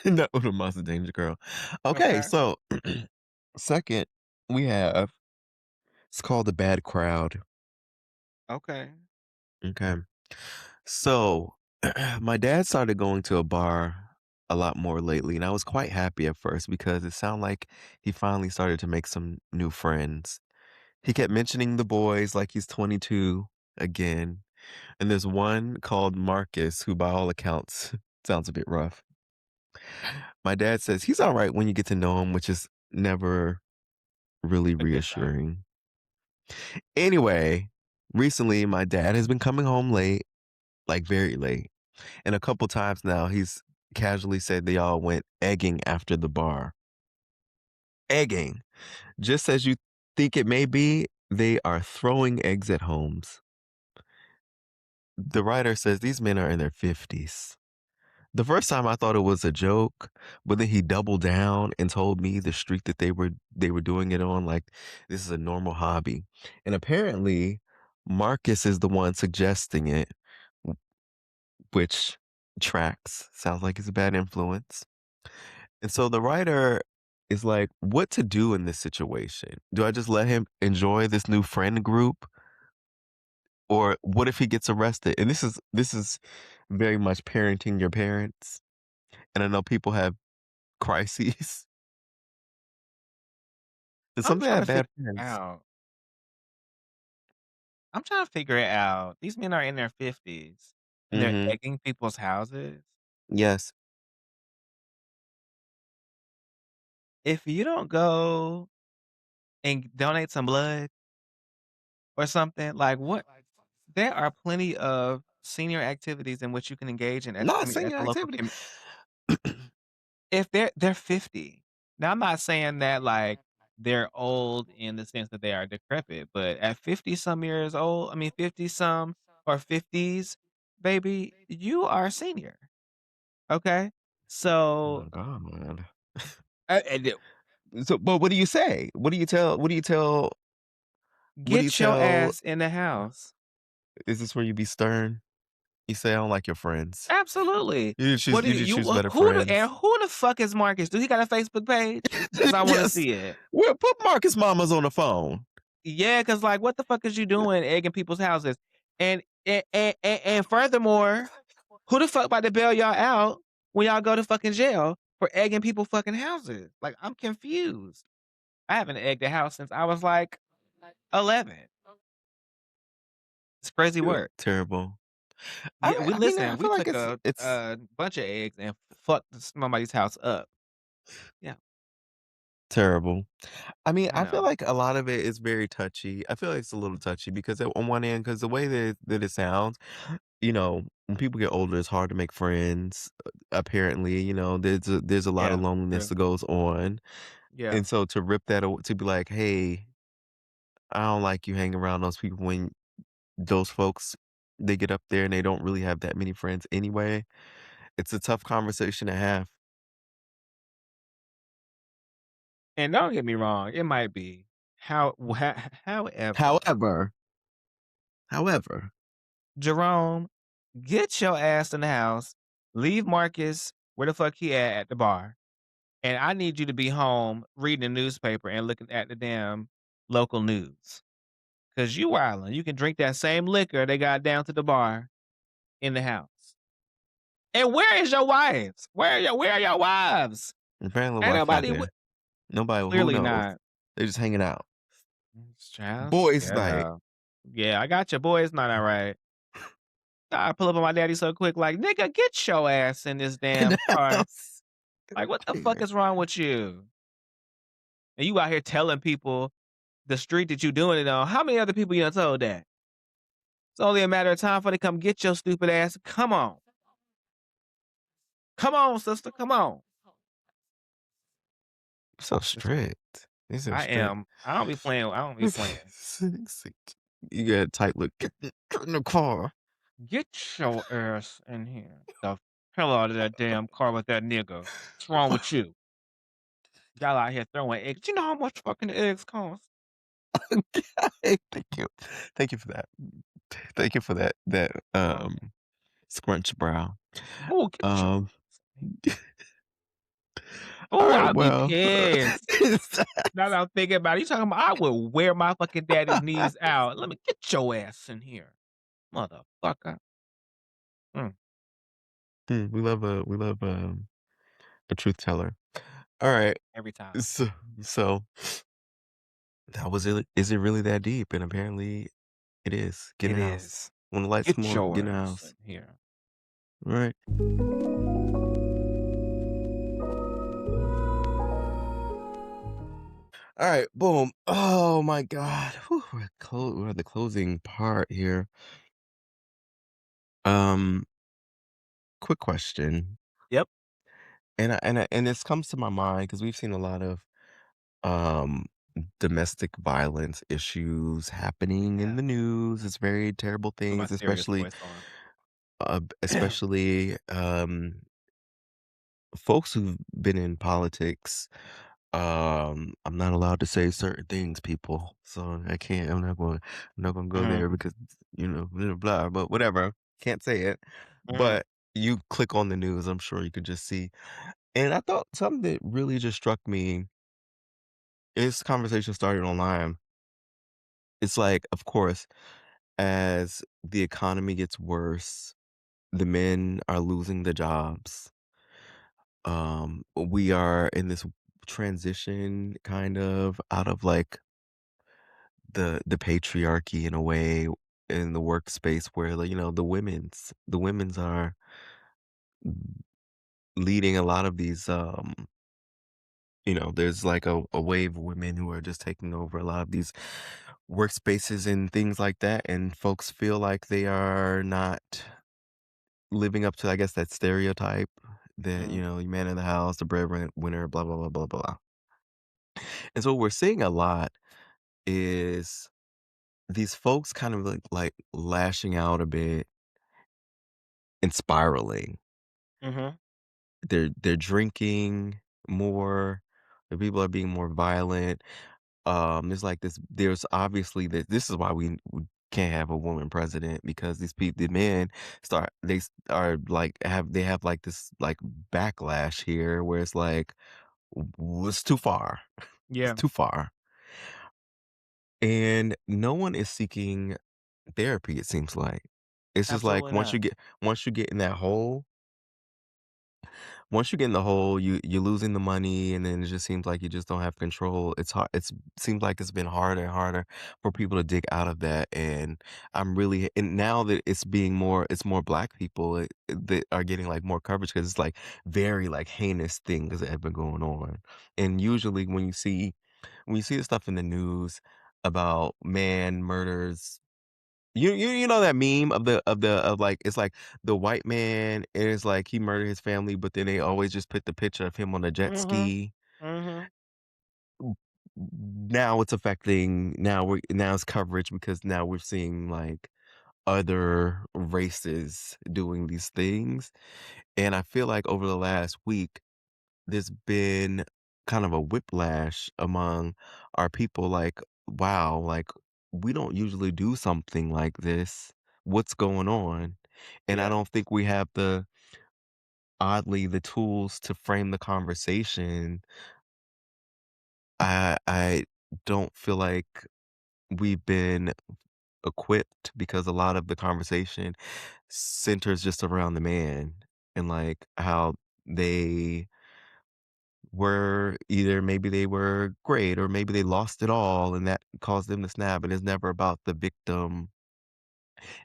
Speaker 1: No, the Monster Danger Girl. Okay,
Speaker 2: Okay.
Speaker 1: so second, we have it's called The Bad Crowd.
Speaker 2: Okay.
Speaker 1: Okay. So, my dad started going to a bar a lot more lately, and I was quite happy at first because it sounded like he finally started to make some new friends. He kept mentioning the boys like he's 22 again, and there's one called Marcus who, by all accounts, Sounds a bit rough. My dad says he's all right when you get to know him, which is never really
Speaker 2: A good sign.
Speaker 1: reassuring. Anyway, recently my dad has been coming home late, like very late. And a couple times now he's casually said they all went egging after the bar. Egging. Just as you think it may be, they are throwing eggs at homes. The writer says these men are in their 50s. The first time I thought it was a joke, but then he doubled down and told me the street that they were doing it on, like this is a normal hobby. And apparently Marcus is the one suggesting it, which tracks. Sounds like he's a bad influence. And so the writer is like, what to do in this situation? Do I just let him enjoy this new friend group? Or what if he gets arrested? And this is very much parenting your parents. And I know people have crises. And
Speaker 2: I'm
Speaker 1: some people
Speaker 2: trying
Speaker 1: have
Speaker 2: to
Speaker 1: bad
Speaker 2: figure it
Speaker 1: parents.
Speaker 2: out. I'm trying to figure it out. These men are in their 50s, and they're
Speaker 1: Mhm.
Speaker 2: egging people's houses.
Speaker 1: Yes.
Speaker 2: If you don't go and donate some blood or something, like, what there are plenty of senior activities in which you can engage in at I
Speaker 1: Not
Speaker 2: mean, at
Speaker 1: singing
Speaker 2: the local
Speaker 1: activity.
Speaker 2: if they're 50. Now, I'm not saying that, like, they're old in the sense that they are decrepit, but at 50 some years old, I mean, 50 some or 50s, baby, you are a senior, okay?
Speaker 1: Oh
Speaker 2: So,
Speaker 1: my god.
Speaker 2: and
Speaker 1: So, but what do you say? What do you
Speaker 2: get your
Speaker 1: tell
Speaker 2: ass in the house.
Speaker 1: is this where you be stern? You say, "I don't like your friends."
Speaker 2: Absolutely.
Speaker 1: You just
Speaker 2: What
Speaker 1: choose
Speaker 2: do
Speaker 1: you
Speaker 2: you
Speaker 1: just
Speaker 2: you
Speaker 1: choose better
Speaker 2: who the and
Speaker 1: friends.
Speaker 2: who the fuck is Marcus? Do he got a Facebook page? Because I wanna
Speaker 1: Yes.
Speaker 2: see it.
Speaker 1: Well, put Marcus Mamas on the phone.
Speaker 2: Yeah, cause like, what the fuck is you doing egging people's houses? And furthermore, who the fuck about to bail y'all out when y'all go to fucking jail for egging people fucking houses? Like, I'm confused. I haven't egged a house since I was, like, 11. It's crazy work.
Speaker 1: Terrible.
Speaker 2: Yeah, we
Speaker 1: I mean, I
Speaker 2: listen, we
Speaker 1: feel like
Speaker 2: took
Speaker 1: it's it's
Speaker 2: a bunch of eggs and fucked somebody's house up. Yeah,
Speaker 1: terrible. I mean,
Speaker 2: I
Speaker 1: I feel
Speaker 2: know.
Speaker 1: like a lot of it is very touchy. I feel like it's a little touchy because on one end, because the way that it sounds, when people get older, it's hard to make friends. Apparently, there's a lot of
Speaker 2: Yeah,
Speaker 1: loneliness
Speaker 2: true.
Speaker 1: that goes on,
Speaker 2: Yeah.
Speaker 1: and so to rip that to be like, hey, I don't like you hanging around those people when those folks they get up there and they don't really have that many friends anyway. It's a tough conversation to have.
Speaker 2: And don't get me wrong, it might be. However,
Speaker 1: However, however,
Speaker 2: Jerome, get your ass in the house, leave Marcus where the fuck he at the bar, and I need you to be home reading the newspaper and looking at the damn local news. Cause you wildin'. You can drink that same liquor they got down to the bar in the house. And where is your wives? Where are your wives?
Speaker 1: apparently,
Speaker 2: Ain't
Speaker 1: wife not
Speaker 2: nobody
Speaker 1: there. Nobody, who
Speaker 2: clearly
Speaker 1: knows?
Speaker 2: not.
Speaker 1: They're just hanging out.
Speaker 2: Child,
Speaker 1: Boys' night.
Speaker 2: yeah. Yeah, I got your boys not alright. I pull up on my daddy so quick, like, "Nigga, get your ass in this
Speaker 1: In
Speaker 2: damn
Speaker 1: the
Speaker 2: car."
Speaker 1: house.
Speaker 2: Like, "What the fuck
Speaker 1: Yeah.
Speaker 2: is wrong with you?" And you out here telling people the street that you doing it on. How many other people you done told that? It's only a matter of time for they come get your stupid ass. Come on. Come on, sister, come on.
Speaker 1: So
Speaker 2: It's
Speaker 1: strict. They're so
Speaker 2: I
Speaker 1: strict.
Speaker 2: am. I don't be playing.
Speaker 1: You got a tight look. Get in the car.
Speaker 2: Get your ass in here. The hell out of that damn car with that nigga. What's wrong with you? Y'all out here throwing eggs. You know how much fucking eggs cost?
Speaker 1: Thank you. Thank you for that. Thank you for that scrunch brow.
Speaker 2: Ooh, get your
Speaker 1: Um,
Speaker 2: ass in here.
Speaker 1: all
Speaker 2: Ooh,
Speaker 1: right,
Speaker 2: I'll be
Speaker 1: well,
Speaker 2: pissed. Now that I'm thinking about it, you talking about I will wear my fucking daddy's knees out. Let me get your ass in here, motherfucker. Mm,
Speaker 1: we love a truth teller. All right.
Speaker 2: every time.
Speaker 1: So that was it. Is it really that deep? And apparently it is. Get
Speaker 2: It
Speaker 1: in the house.
Speaker 2: is.
Speaker 1: When the lights come
Speaker 2: Get
Speaker 1: on,
Speaker 2: your
Speaker 1: get in the
Speaker 2: ass
Speaker 1: house.
Speaker 2: in here.
Speaker 1: All right. All right, boom. Oh my God. Whew, we're at the closing part here. Um, quick question.
Speaker 2: Yep.
Speaker 1: And this comes to my mind because we've seen a lot of um domestic violence issues happening in
Speaker 2: Yeah.
Speaker 1: the news. It's very terrible
Speaker 2: Put my
Speaker 1: things,
Speaker 2: serious
Speaker 1: especially
Speaker 2: voice on.
Speaker 1: especially folks who've been in politics. I'm not allowed to say certain things, people. So I can't. I'm not gonna go
Speaker 2: Mhm,
Speaker 1: there because blah, blah, but whatever. Can't say it.
Speaker 2: mhm,
Speaker 1: But you click on the news, I'm sure you could just see. And I thought something that really just struck me. This conversation started online. It's like, of course, as the economy gets worse, the men are losing the jobs. We are in this transition kind of out of like the patriarchy in a way in the workspace where like, the women's are leading a lot of these there's like a wave of women who are just taking over a lot of these workspaces and things like that, and folks feel like they are not living up to, I guess, that stereotype that,
Speaker 2: mhm,
Speaker 1: the man in the house, the breadwinner, blah blah blah blah blah. And so what we're seeing a lot is these folks kind of like lashing out a bit and spiraling.
Speaker 2: mhm,
Speaker 1: They're drinking more. The people are being more violent. There's like there's obviously this is why we can't have a woman president because these people, the men are like they have like this like backlash here where it's like it's too far. It's
Speaker 2: yeah,
Speaker 1: too far. And no one is seeking therapy, it seems like. It's just like
Speaker 2: absolutely not.
Speaker 1: once you get in that hole, once you get in the hole, you're losing the money, and then it just seems like you just don't have control. It's hard. It's seems like it's been harder and harder for people to dig out of that. And and now that it's more black people that are getting like more coverage because it's like very like heinous things that have been going on. And usually when you see the stuff in the news about man murders, you know that meme of like it's like the white man is like he murdered his family, but then they always just put the picture of him on a jet
Speaker 2: Mhm,
Speaker 1: ski.
Speaker 2: mhm,
Speaker 1: Now it's affecting now it's coverage because now we're seeing like other races doing these things. And I feel like over the last week there's been kind of a whiplash among our people like, wow, like we don't usually do something like this. What's going on? And I
Speaker 2: yeah,
Speaker 1: don't think we have the tools to frame the conversation. I don't feel like we've been equipped because a lot of the conversation centers just around the man and like how they were either maybe they were great or maybe they lost it all and that caused them to snap, and it's never about the victim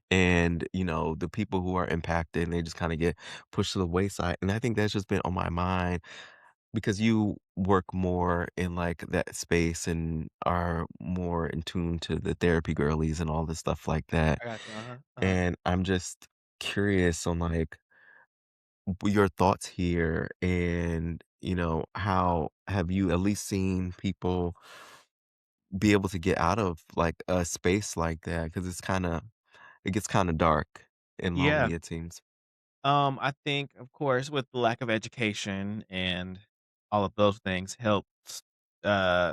Speaker 1: and the people who are impacted, and they just kind of get pushed to the wayside. And I think that's just been on my mind because you work more in like that space and are more in tune to the therapy girlies and all this stuff like that.
Speaker 2: I got you, uh-huh, uh-huh.
Speaker 1: And I'm just curious on like your thoughts here, and how have you at least seen people be able to get out of like a space like that because it gets kind of dark and
Speaker 2: Yeah,
Speaker 1: lonely, it seems.
Speaker 2: I think, of course, with the lack of education and all of those things helps,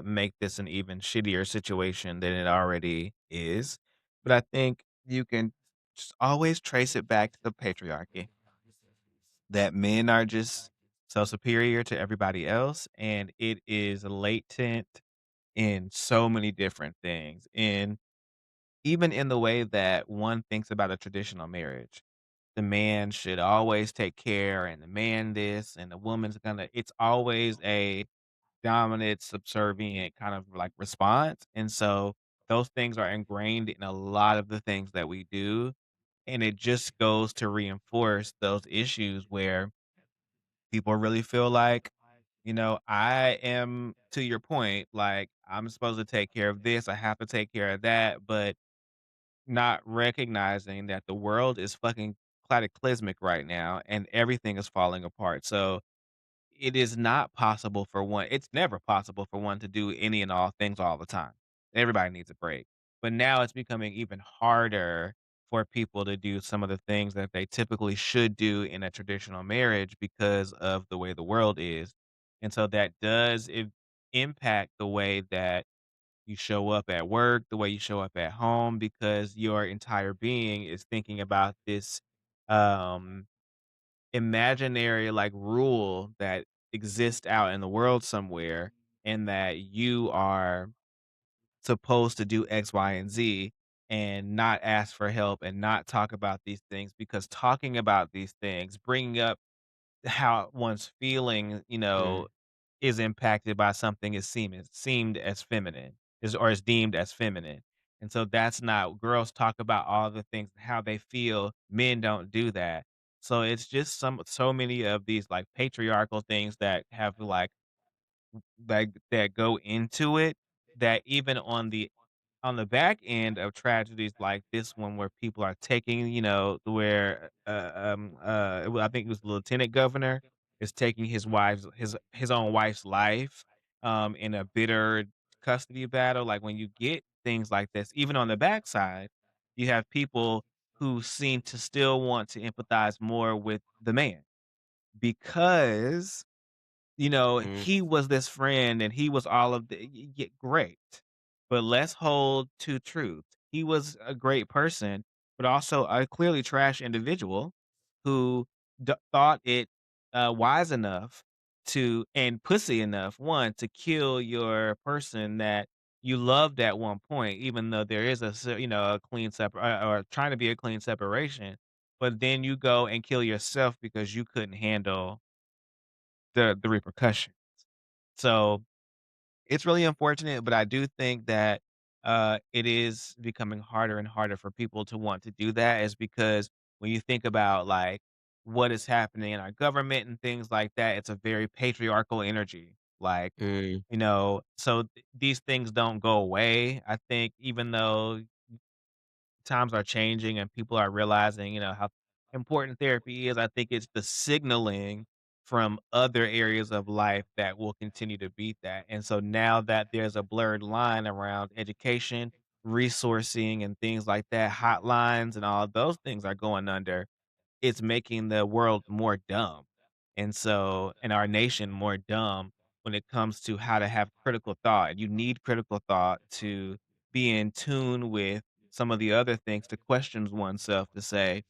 Speaker 2: make this an even shittier situation than it already is, but I think you can just always trace it back to the patriarchy, that men are just so superior to everybody else, and it is latent in so many different things, and even in the way that one thinks about a traditional marriage. The man should always take care, and the man this, and the woman's gonna it's always a dominant, subservient kind of like response, and so those things are ingrained in a lot of the things that we do, and it just goes to reinforce those issues where people really feel like, I am to your point, like, I'm supposed to take care of this, I have to take care of that, but not recognizing that the world is fucking cataclysmic right now and everything is falling apart. So it is not possible for one it's never possible for one to do any and all things all the time. Everybody needs a break. But now it's becoming even harder for people to do some of the things that they typically should do in a traditional marriage because of the way the world is. And so that does impact the way that you show up at work, the way you show up at home, because your entire being is thinking about this um imaginary, like, rule that exists out in the world somewhere, and that you are supposed to do X, Y, and Z, and not ask for help and not talk about these things, because talking about these things, bringing up how one's feeling,
Speaker 1: Mm,
Speaker 2: is impacted by something seemed as feminine, is deemed as feminine. And so that's not girls talk about all the things, how they feel, men don't do that. So it's just so many of these like patriarchal things that have like that go into it, that even on the back end of tragedies like this one where people are taking, where, I think it was the lieutenant governor is taking his own wife's life, in a bitter custody battle. Like, when you get things like this, even on the backside, you have people who seem to still want to empathize more with the man because
Speaker 1: mm,
Speaker 2: he was this friend and he was all of the great. But let's hold to truth. He was a great person, but also a clearly trash individual who thought it wise enough to and pussy enough, one, to kill your person that you loved at one point, even though there is a clean or trying to be a clean separation. But then you go and kill yourself because you couldn't handle the repercussion. So, it's really unfortunate, but I do think that, it is becoming harder and harder for people to want to do that is because when you think about, like, what is happening in our government and things like that, it's a very patriarchal energy. Like,
Speaker 1: mm,
Speaker 2: so these things don't go away. I think even though times are changing and people are realizing, how important therapy is. I think it's the signaling from other areas of life that will continue to beat that. And so now that there's a blurred line around education, resourcing, and things like that, hotlines and all of those things are going under, it's making the world more dumb. And our nation more dumb when it comes to how to have critical thought. You need critical thought to be in tune with some of the other things, to question oneself, to say,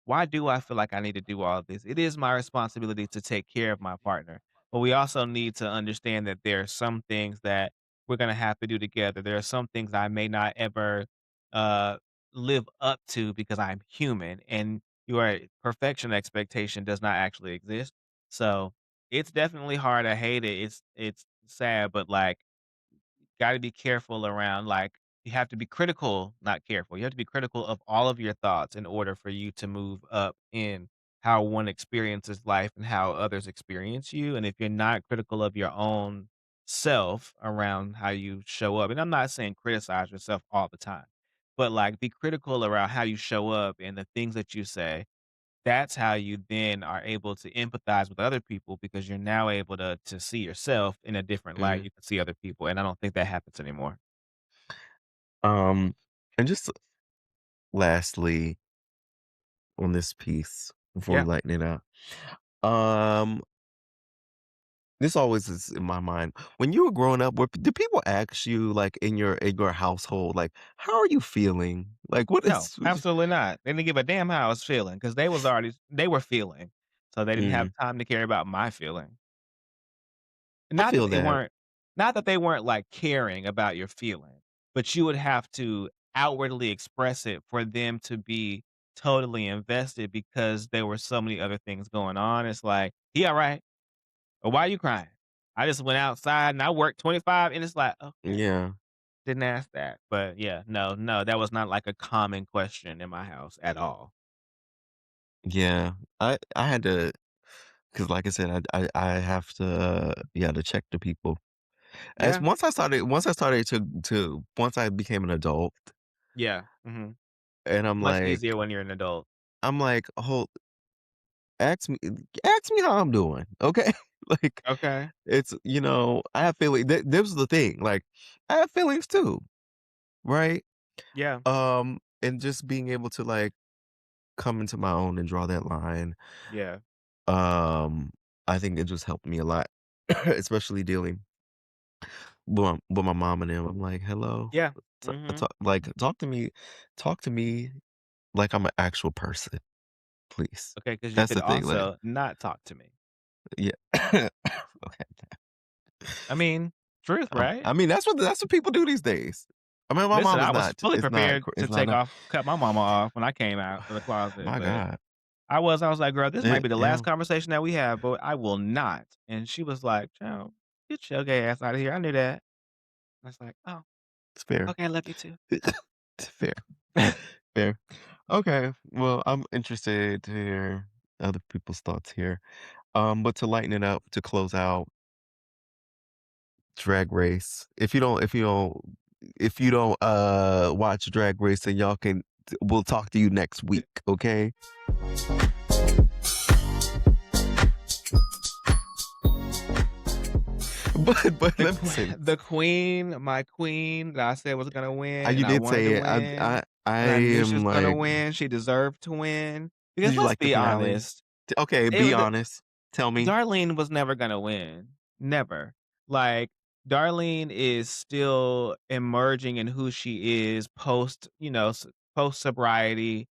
Speaker 2: why do I feel like I need to do all this? It is my responsibility to take care of my partner. But we also need to understand that there are some things that we're going to have to do together. There are some things I may not ever uh, live up to because I'm human. And your perfection expectation does not actually exist. So it's definitely hard. I hate it. It's sad, but like gotta be careful around like you have to be critical, not careful. You have to be critical of all of your thoughts in order for you to move up in how one experiences life and how others experience you. And if you're not critical of your own self around how you show up, and I'm not saying criticize yourself all the time, but like be critical around how you show up and the things that you say. That's how you then are able to empathize with other people because you're now able to see yourself in a different light.
Speaker 1: mm.
Speaker 2: You can see other people, and I don't think that happens anymore.
Speaker 1: Um, and just lastly on this piece before we
Speaker 2: Yeah.
Speaker 1: lighten it up. Um, this always is in my mind. When you were growing up, do people ask you like in your household, like, how are you feeling? Like what
Speaker 2: No,
Speaker 1: is
Speaker 2: absolutely not. They didn't give a damn how I was feeling because they were feeling, so they didn't have
Speaker 1: mm,
Speaker 2: time to care about my feeling.
Speaker 1: I
Speaker 2: Not that
Speaker 1: feel
Speaker 2: they
Speaker 1: that.
Speaker 2: weren't not that they weren't, like, caring about your feeling, but you would have to outwardly express it for them to be totally invested because there were so many other things going on. It's like, "He alright?" Or, "Why you crying?" I just went outside and I worked 25 and it's like, "Okay,
Speaker 1: Yeah.
Speaker 2: didn't ask that." But yeah, no, no, that was not like a common question in my house at all.
Speaker 1: Yeah. I had to because like I said, I have to yeah, to check the people. As
Speaker 2: Yeah.
Speaker 1: once I became an adult,
Speaker 2: Yeah. Mhm.
Speaker 1: and
Speaker 2: Much easier when you're an adult.
Speaker 1: I'm like, "Hold ask me ask me how I'm doing, okay?" Like,
Speaker 2: Okay.
Speaker 1: it's I have feelings. This was the thing, like, I have feelings too, right?
Speaker 2: Yeah.
Speaker 1: And just being able to, like, come into my own and draw that line,
Speaker 2: Yeah.
Speaker 1: um, I think it just helped me a lot, especially dealing with my mom and them. I'm like, "Hello,
Speaker 2: Yeah. Mhm.
Speaker 1: talk to me like I'm an actual person, please."
Speaker 2: Okay, because you
Speaker 1: That's
Speaker 2: could
Speaker 1: the thing, like,
Speaker 2: also not talk to me.
Speaker 1: yeah. Okay.
Speaker 2: I mean, truth, right?
Speaker 1: I mean, that's what people do these days. I mean, my
Speaker 2: Listen,
Speaker 1: mom
Speaker 2: I was fully prepared to
Speaker 1: is not
Speaker 2: take
Speaker 1: a
Speaker 2: off cut my mama off when I came out of the closet,
Speaker 1: my
Speaker 2: but
Speaker 1: god.
Speaker 2: I was like, "Girl, this might
Speaker 1: It
Speaker 2: be the last
Speaker 1: yeah,
Speaker 2: conversation that we have, but I will not." And she was like, "Child, get your gay ass out of here." I knew that. I was like, "Oh,
Speaker 1: it's fair.
Speaker 2: okay, I love you too."
Speaker 1: It's fair. Fair. Okay. Well, I'm interested to hear other people's thoughts here. But to lighten it up, to close out Drag Race. If you don't watch Drag Race, then we'll talk to you next week, okay? But
Speaker 2: The
Speaker 1: let me
Speaker 2: que
Speaker 1: say this.
Speaker 2: the queen, my queen that I said was gonna win,
Speaker 1: You
Speaker 2: and I
Speaker 1: did
Speaker 2: wanted to
Speaker 1: say it.
Speaker 2: win,
Speaker 1: I
Speaker 2: and I knew she
Speaker 1: am
Speaker 2: was gonna
Speaker 1: like,
Speaker 2: win, she deserved to win.
Speaker 1: did
Speaker 2: Because
Speaker 1: you
Speaker 2: let's
Speaker 1: like the
Speaker 2: be
Speaker 1: finale?
Speaker 2: honest,
Speaker 1: Okay,
Speaker 2: it
Speaker 1: be
Speaker 2: was
Speaker 1: honest. Tell me.
Speaker 2: Darlene was never gonna win. Never. Like, Darlene is still emerging in who she is post, post sobriety,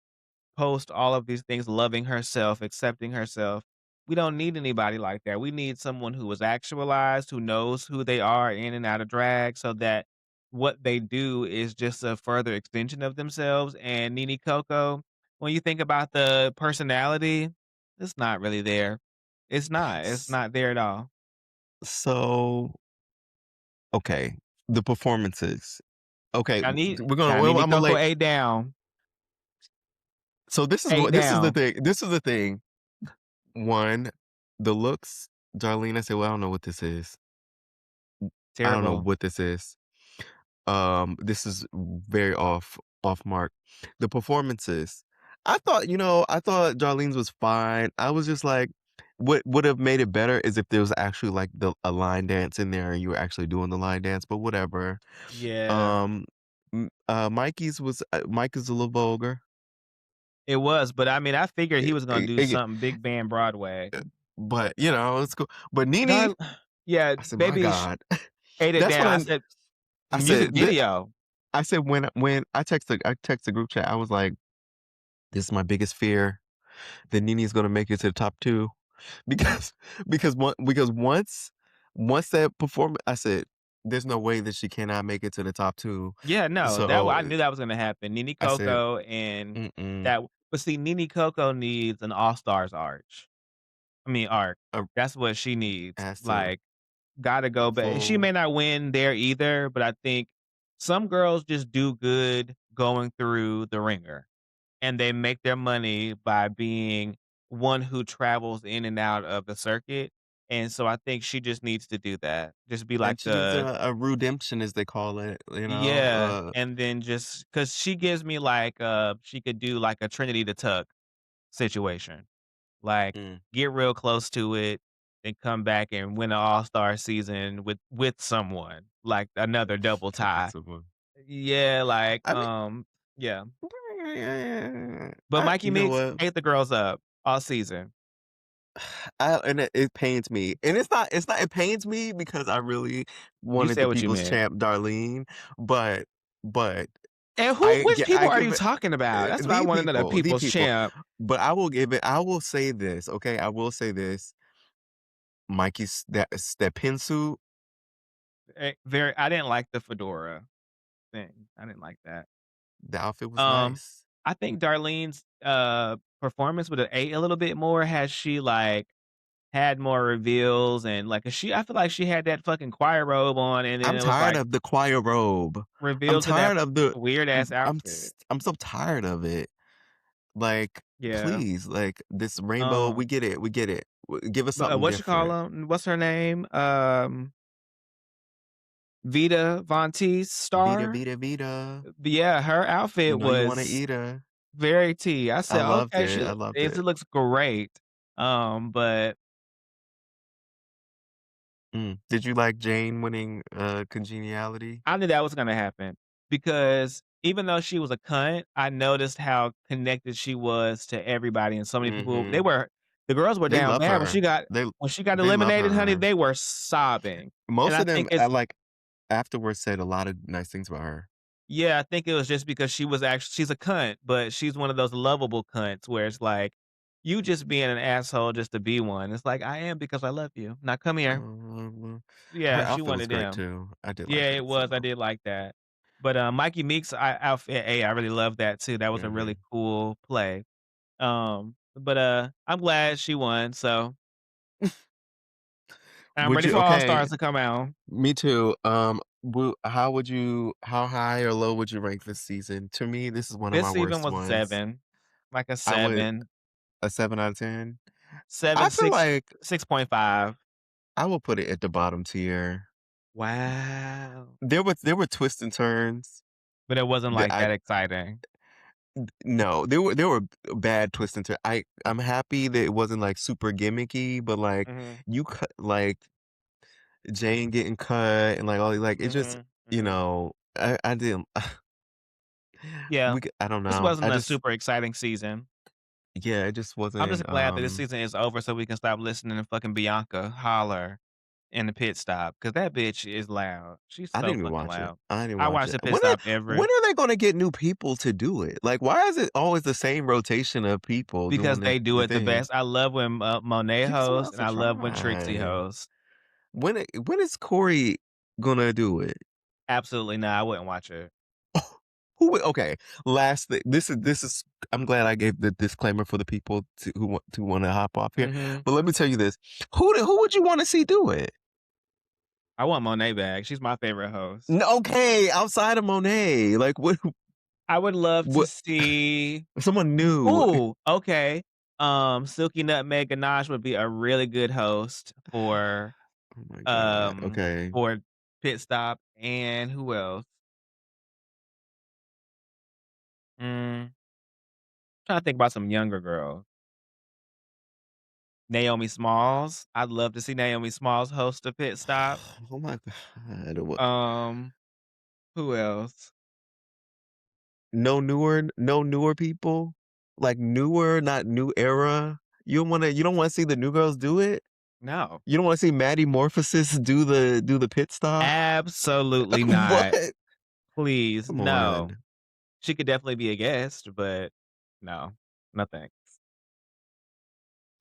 Speaker 2: post all of these things, loving herself, accepting herself. We don't need anybody like that. We need someone who is actualized, who knows who they are in and out of drag, so that what they do is just a further extension of themselves. And Nene Coco, when you think about the personality, it's not really there. It's not. It's
Speaker 1: S-
Speaker 2: not there at all.
Speaker 1: So, okay, the performances. Okay, we're gonna.
Speaker 2: Now
Speaker 1: Well,
Speaker 2: Nene
Speaker 1: I'm gonna
Speaker 2: Coco
Speaker 1: lay.
Speaker 2: ate down,
Speaker 1: So
Speaker 2: ate
Speaker 1: this is the
Speaker 2: down.
Speaker 1: thing. This is the thing. One, the looks. Darlene, I said, well, I don't know what this is. I don't know
Speaker 2: Terrible.
Speaker 1: what this is. This is very off mark. The performances. I thought Darlene's was fine. I was just like, what would have made it better is if there was actually like a line dance in there and you were actually doing the line dance, but whatever.
Speaker 2: Yeah,
Speaker 1: Um, Mike is a little vulgar.
Speaker 2: it was, but I mean, I figured he was gonna do
Speaker 1: It,
Speaker 2: something big band Broadway.
Speaker 1: but it's cool. But Nene,
Speaker 2: Dar Yeah,
Speaker 1: I said, my
Speaker 2: baby
Speaker 1: God,
Speaker 2: ate it
Speaker 1: that's
Speaker 2: down.
Speaker 1: when
Speaker 2: I said,
Speaker 1: I
Speaker 2: music
Speaker 1: said
Speaker 2: video.
Speaker 1: I said when I text the group chat, I was like, this is my biggest fear that Nini's gonna make it to the top two because because once that performance, I said, there's no way that she cannot make it to the top two.
Speaker 2: Yeah, no,
Speaker 1: So
Speaker 2: I knew that was gonna happen. Nene
Speaker 1: I said,
Speaker 2: Coco and
Speaker 1: mm-mm,
Speaker 2: that but see, Nene Coco needs an All-Stars arc.
Speaker 1: uh,
Speaker 2: That's what she needs.
Speaker 1: has to
Speaker 2: Like, gotta go back. She
Speaker 1: full.
Speaker 2: may not win there either, but I think some girls just do good going through the ringer. And they make their money by being one who travels in and out of the circuit, and so I think she just needs to do that. Just be like
Speaker 1: And she needs
Speaker 2: the
Speaker 1: a redemption, as they call it.
Speaker 2: yeah, and then just because she gives me like, she could do like a Trinity the Tuck situation. Like,
Speaker 1: Mm,
Speaker 2: get real close to it, then come back and win an all-star season with someone, like another double
Speaker 1: with
Speaker 2: tie.
Speaker 1: someone.
Speaker 2: Yeah, like,
Speaker 1: I mean,
Speaker 2: yeah. But
Speaker 1: I
Speaker 2: Mikey
Speaker 1: you know
Speaker 2: Meeks
Speaker 1: what?
Speaker 2: ate the girls up all season.
Speaker 1: And it pains me, and it pains me because I really
Speaker 2: You
Speaker 1: wanted
Speaker 2: said
Speaker 1: the
Speaker 2: what you
Speaker 1: people's
Speaker 2: meant.
Speaker 1: champ, Darlene, but but
Speaker 2: And which
Speaker 1: I
Speaker 2: people are
Speaker 1: give
Speaker 2: you
Speaker 1: it
Speaker 2: talking about? That's what I wanna know, the
Speaker 1: the
Speaker 2: people's
Speaker 1: people,
Speaker 2: champ.
Speaker 1: but I will say this, okay? I will say this. Mikey's that pin suit,
Speaker 2: Very I didn't like the fedora thing. I didn't like that.
Speaker 1: the outfit was
Speaker 2: Um,
Speaker 1: nice.
Speaker 2: I think Darlene's, performance would have ate a little bit more had she, like, had more reveals and, like, 'cause I feel like she had that fucking choir robe on, and then
Speaker 1: I'm
Speaker 2: it was,
Speaker 1: tired
Speaker 2: like,
Speaker 1: of the choir robe. I'm
Speaker 2: reveals of that
Speaker 1: tired of the
Speaker 2: weird ass outfit.
Speaker 1: I'm so tired of it. Like,
Speaker 2: Yeah.
Speaker 1: please, like, this rainbow,
Speaker 2: Um,
Speaker 1: we get it. Give us
Speaker 2: but,
Speaker 1: something
Speaker 2: what you call
Speaker 1: different.
Speaker 2: 'em? What's her name? Vita Von Teese
Speaker 1: Vita,
Speaker 2: star.
Speaker 1: Vita, Vita.
Speaker 2: Yeah, her
Speaker 1: You
Speaker 2: outfit
Speaker 1: know you wanna
Speaker 2: was
Speaker 1: eat her.
Speaker 2: very tea. I
Speaker 1: I
Speaker 2: said,
Speaker 1: loved
Speaker 2: "Okay,
Speaker 1: it, I loved
Speaker 2: it
Speaker 1: it.
Speaker 2: looks great." But
Speaker 1: Did you like Jane winning, Congeniality?
Speaker 2: I knew that was gonna happen because even though she was a cunt, I noticed how connected she was to everybody and so many people.
Speaker 1: Mhm.
Speaker 2: The girls were
Speaker 1: They
Speaker 2: down
Speaker 1: love
Speaker 2: bad when
Speaker 1: her.
Speaker 2: she got
Speaker 1: They love
Speaker 2: eliminated, honey,
Speaker 1: her.
Speaker 2: they were sobbing. And
Speaker 1: Most
Speaker 2: I
Speaker 1: of them,
Speaker 2: think it's
Speaker 1: like, afterwards said a lot of nice things about her.
Speaker 2: yeah, I think it was just because she's a cunt, but she's one of those lovable cunts where it's like, you just being an asshole just to be one. It's like, "I am because I love you. Now come here."
Speaker 1: Well, her
Speaker 2: Yeah, she
Speaker 1: outfit was
Speaker 2: wanted
Speaker 1: great
Speaker 2: them.
Speaker 1: too. I did
Speaker 2: Yeah,
Speaker 1: like
Speaker 2: it
Speaker 1: it,
Speaker 2: was, I
Speaker 1: so
Speaker 2: did like that. But, Mikey Meek's outfit, hey, I really love that too. That was a really
Speaker 1: mhm.
Speaker 2: cool play. But, I'm glad she won, so I'm
Speaker 1: Would
Speaker 2: ready
Speaker 1: you
Speaker 2: for All
Speaker 1: okay,
Speaker 2: Stars to come out.
Speaker 1: me too. How high or low would you rank this season? To me, this is one of my
Speaker 2: This even
Speaker 1: worst
Speaker 2: was a
Speaker 1: ones.
Speaker 2: 7, like a
Speaker 1: I would
Speaker 2: 7,
Speaker 1: a 7 out of 10?
Speaker 2: 7,
Speaker 1: I feel
Speaker 2: 6,
Speaker 1: like
Speaker 2: 6.5.
Speaker 1: I will put it at the bottom tier.
Speaker 2: Wow.
Speaker 1: There were twists and turns
Speaker 2: But it wasn't,
Speaker 1: that
Speaker 2: like, that exciting.
Speaker 1: no, there were bad twists and turns. I'm happy that it wasn't, like, super gimmicky, but, like,
Speaker 2: Mhm,
Speaker 1: you cut like, Jane getting cut and, like, all like, it just,
Speaker 2: mhm, mhm.
Speaker 1: I didn't
Speaker 2: Yeah,
Speaker 1: I don't
Speaker 2: this
Speaker 1: know.
Speaker 2: wasn't a super exciting season.
Speaker 1: Yeah, it just
Speaker 2: I'm just
Speaker 1: wasn't,
Speaker 2: glad that this season is over so we can stop listening to fucking Bianca holler in the pit stop because that bitch is loud. She's
Speaker 1: I
Speaker 2: so
Speaker 1: didn't even
Speaker 2: fucking
Speaker 1: watch it.
Speaker 2: loud.
Speaker 1: I didn't
Speaker 2: I
Speaker 1: watch
Speaker 2: watch
Speaker 1: it.
Speaker 2: the pit stop every
Speaker 1: When are they gonna get new people to do it? Like, why is it always the same rotation of people
Speaker 2: because
Speaker 1: doing
Speaker 2: they do
Speaker 1: the
Speaker 2: it the
Speaker 1: thing?
Speaker 2: best. I love when, Monet
Speaker 1: Give someone
Speaker 2: hosts,
Speaker 1: else
Speaker 2: and
Speaker 1: a
Speaker 2: I love when Trixie
Speaker 1: try.
Speaker 2: hosts.
Speaker 1: When is Corey gonna do it?
Speaker 2: Absolutely not, I wouldn't watch it.
Speaker 1: Okay, last thing. This is I'm glad I gave the disclaimer for the people who wanna hop off here.
Speaker 2: Mhm.
Speaker 1: But let me tell you this. Who would you wanna see do it?
Speaker 2: I want Monet back. She's my favorite host.
Speaker 1: Okay, outside of Monet, like,
Speaker 2: I would love to
Speaker 1: what
Speaker 2: see
Speaker 1: someone new.
Speaker 2: ooh, okay. Silky Nutmeg Ganache would be a really good host
Speaker 1: Oh my god,
Speaker 2: um,
Speaker 1: okay.
Speaker 2: for Pit Stop, and who else? Trying to think about some younger girls. Naomi Smalls. I'd love to see Naomi Smalls host a Pit Stop.
Speaker 1: Oh my god, what
Speaker 2: Um, who else?
Speaker 1: no newer people? Like, newer, not new era? You don't wanna see the new girls do it?
Speaker 2: No.
Speaker 1: You don't wanna see Maddie Morphosis do the pit stop?
Speaker 2: Absolutely not.
Speaker 1: What?
Speaker 2: Please,
Speaker 1: Come
Speaker 2: no.
Speaker 1: on.
Speaker 2: She could definitely be a guest, but no. No thanks.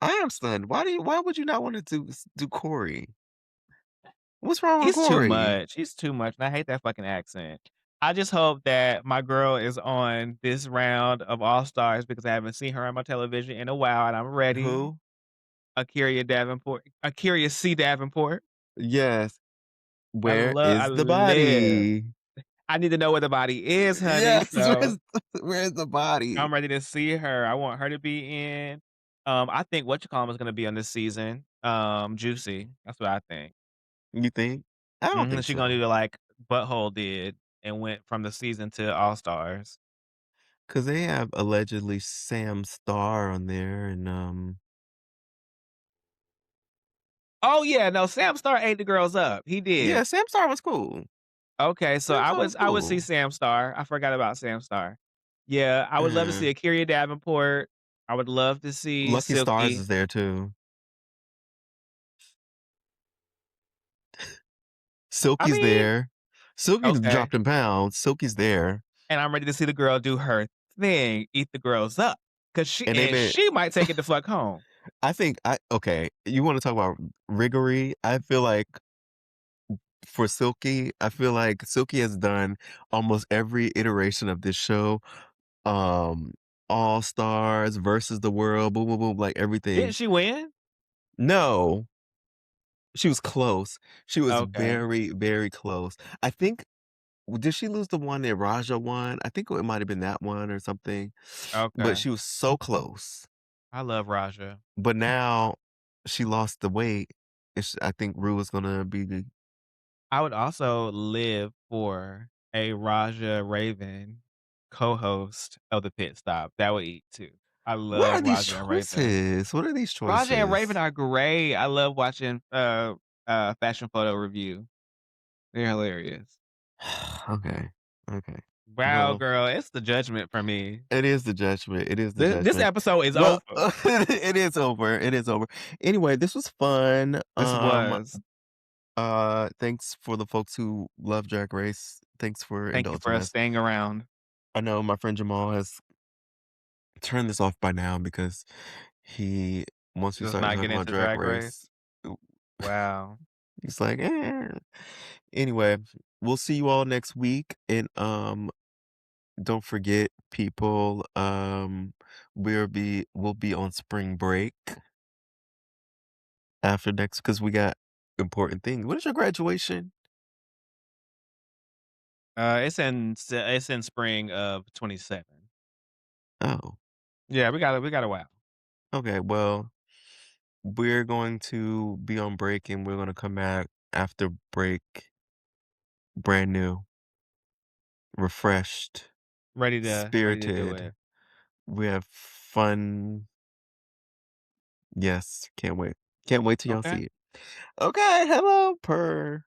Speaker 1: I am stunned. Why would you not wanna do Corey? What's wrong with
Speaker 2: He's too
Speaker 1: Corey?
Speaker 2: much. He's too much, and I hate that fucking accent. I just hope that my girl is on this round of All Stars because I haven't seen her on my television in a while, and I'm ready.
Speaker 1: Who?
Speaker 2: Akira C. Davenport.
Speaker 1: Yes. Where
Speaker 2: I
Speaker 1: is the
Speaker 2: live.
Speaker 1: body?
Speaker 2: I need to know where the body is, honey,
Speaker 1: Yes,
Speaker 2: so
Speaker 1: where's the body?
Speaker 2: I'm ready to see her. I want her to be in. I think What You Call 'Em is gonna be on this season. Juicy. That's what I think.
Speaker 1: You think? I don't think
Speaker 2: She gonna
Speaker 1: so.
Speaker 2: do like Butthole did and went from the season to All Stars.
Speaker 1: 'Cause they have allegedly Sam Starr on there and,
Speaker 2: Oh, yeah, no, Sam Star ate the girls up. He
Speaker 1: yeah,
Speaker 2: did.
Speaker 1: Sam Starr was cool.
Speaker 2: Okay, so
Speaker 1: Sam Starr was
Speaker 2: I would see
Speaker 1: cool.
Speaker 2: Sam Star. I forgot about Sam Star. Yeah, I would love to
Speaker 1: Eh,
Speaker 2: see Akira Davenport. I would love to see
Speaker 1: Lucky Stars
Speaker 2: Silky.
Speaker 1: is there too.
Speaker 2: I
Speaker 1: Silky's
Speaker 2: mean,
Speaker 1: there. Silky's
Speaker 2: okay.
Speaker 1: dropped in pounds. Silky's there.
Speaker 2: And I'm ready to see the girl do her thing, eat the girls up,
Speaker 1: And they've been
Speaker 2: she might take it the fuck home.
Speaker 1: I think I okay, you wanna talk about riggery? I feel like for Silky, I feel like Silky has done almost every iteration of this show. Um, All Stars, Versus the World, boom, boom, boom, like
Speaker 2: Didn't
Speaker 1: everything.
Speaker 2: she win?
Speaker 1: No, she was close. She was
Speaker 2: Okay,
Speaker 1: very, very close. I think did she lose the one that Raja won? I think it might have been that one or something, but
Speaker 2: okay.
Speaker 1: she was so close.
Speaker 2: I love Raja.
Speaker 1: But now she lost the weight. I think Rue is gonna be
Speaker 2: I would also live for a Raja Raven co-host of the Pit Stop. That would eat too. I
Speaker 1: What are
Speaker 2: love
Speaker 1: these
Speaker 2: Raja and Raven.
Speaker 1: choices? What are these
Speaker 2: Raja and Raven
Speaker 1: choices?
Speaker 2: are great. I love watching, fashion photo review. They're hilarious.
Speaker 1: Okay, okay.
Speaker 2: Wow,
Speaker 1: Well,
Speaker 2: girl, it's the judgment for me.
Speaker 1: it is the judgment, it is the
Speaker 2: This
Speaker 1: judgment.
Speaker 2: episode is
Speaker 1: Well,
Speaker 2: over.
Speaker 1: it is over, it is over. Anyway, this was fun.
Speaker 2: This was.
Speaker 1: Thanks for the folks who love Drag Race. Thanks for
Speaker 2: Thank you for
Speaker 1: indulging
Speaker 2: us
Speaker 1: us.
Speaker 2: staying around.
Speaker 1: I know my friend Jamal has turned this off by now because he once we
Speaker 2: Does
Speaker 1: started
Speaker 2: not get
Speaker 1: talking about
Speaker 2: into
Speaker 1: Drag
Speaker 2: Drag Race.
Speaker 1: Race, ooh,
Speaker 2: Wow.
Speaker 1: he's like, Anyway, we'll see you all next week, and, don't forget, people, we'll be on spring break after next because we got important things. What is your graduation?
Speaker 2: It's in spring of '27.
Speaker 1: Oh,
Speaker 2: Yeah, we got a while.
Speaker 1: okay, well, we're going to be on break, and we're gonna come back after break brand new, refreshed,
Speaker 2: Ready to do
Speaker 1: spirited.
Speaker 2: it.
Speaker 1: We have fun. Yes, can't wait. Can't wait till y'all
Speaker 2: Okay.
Speaker 1: see it. Okay, hello, purr.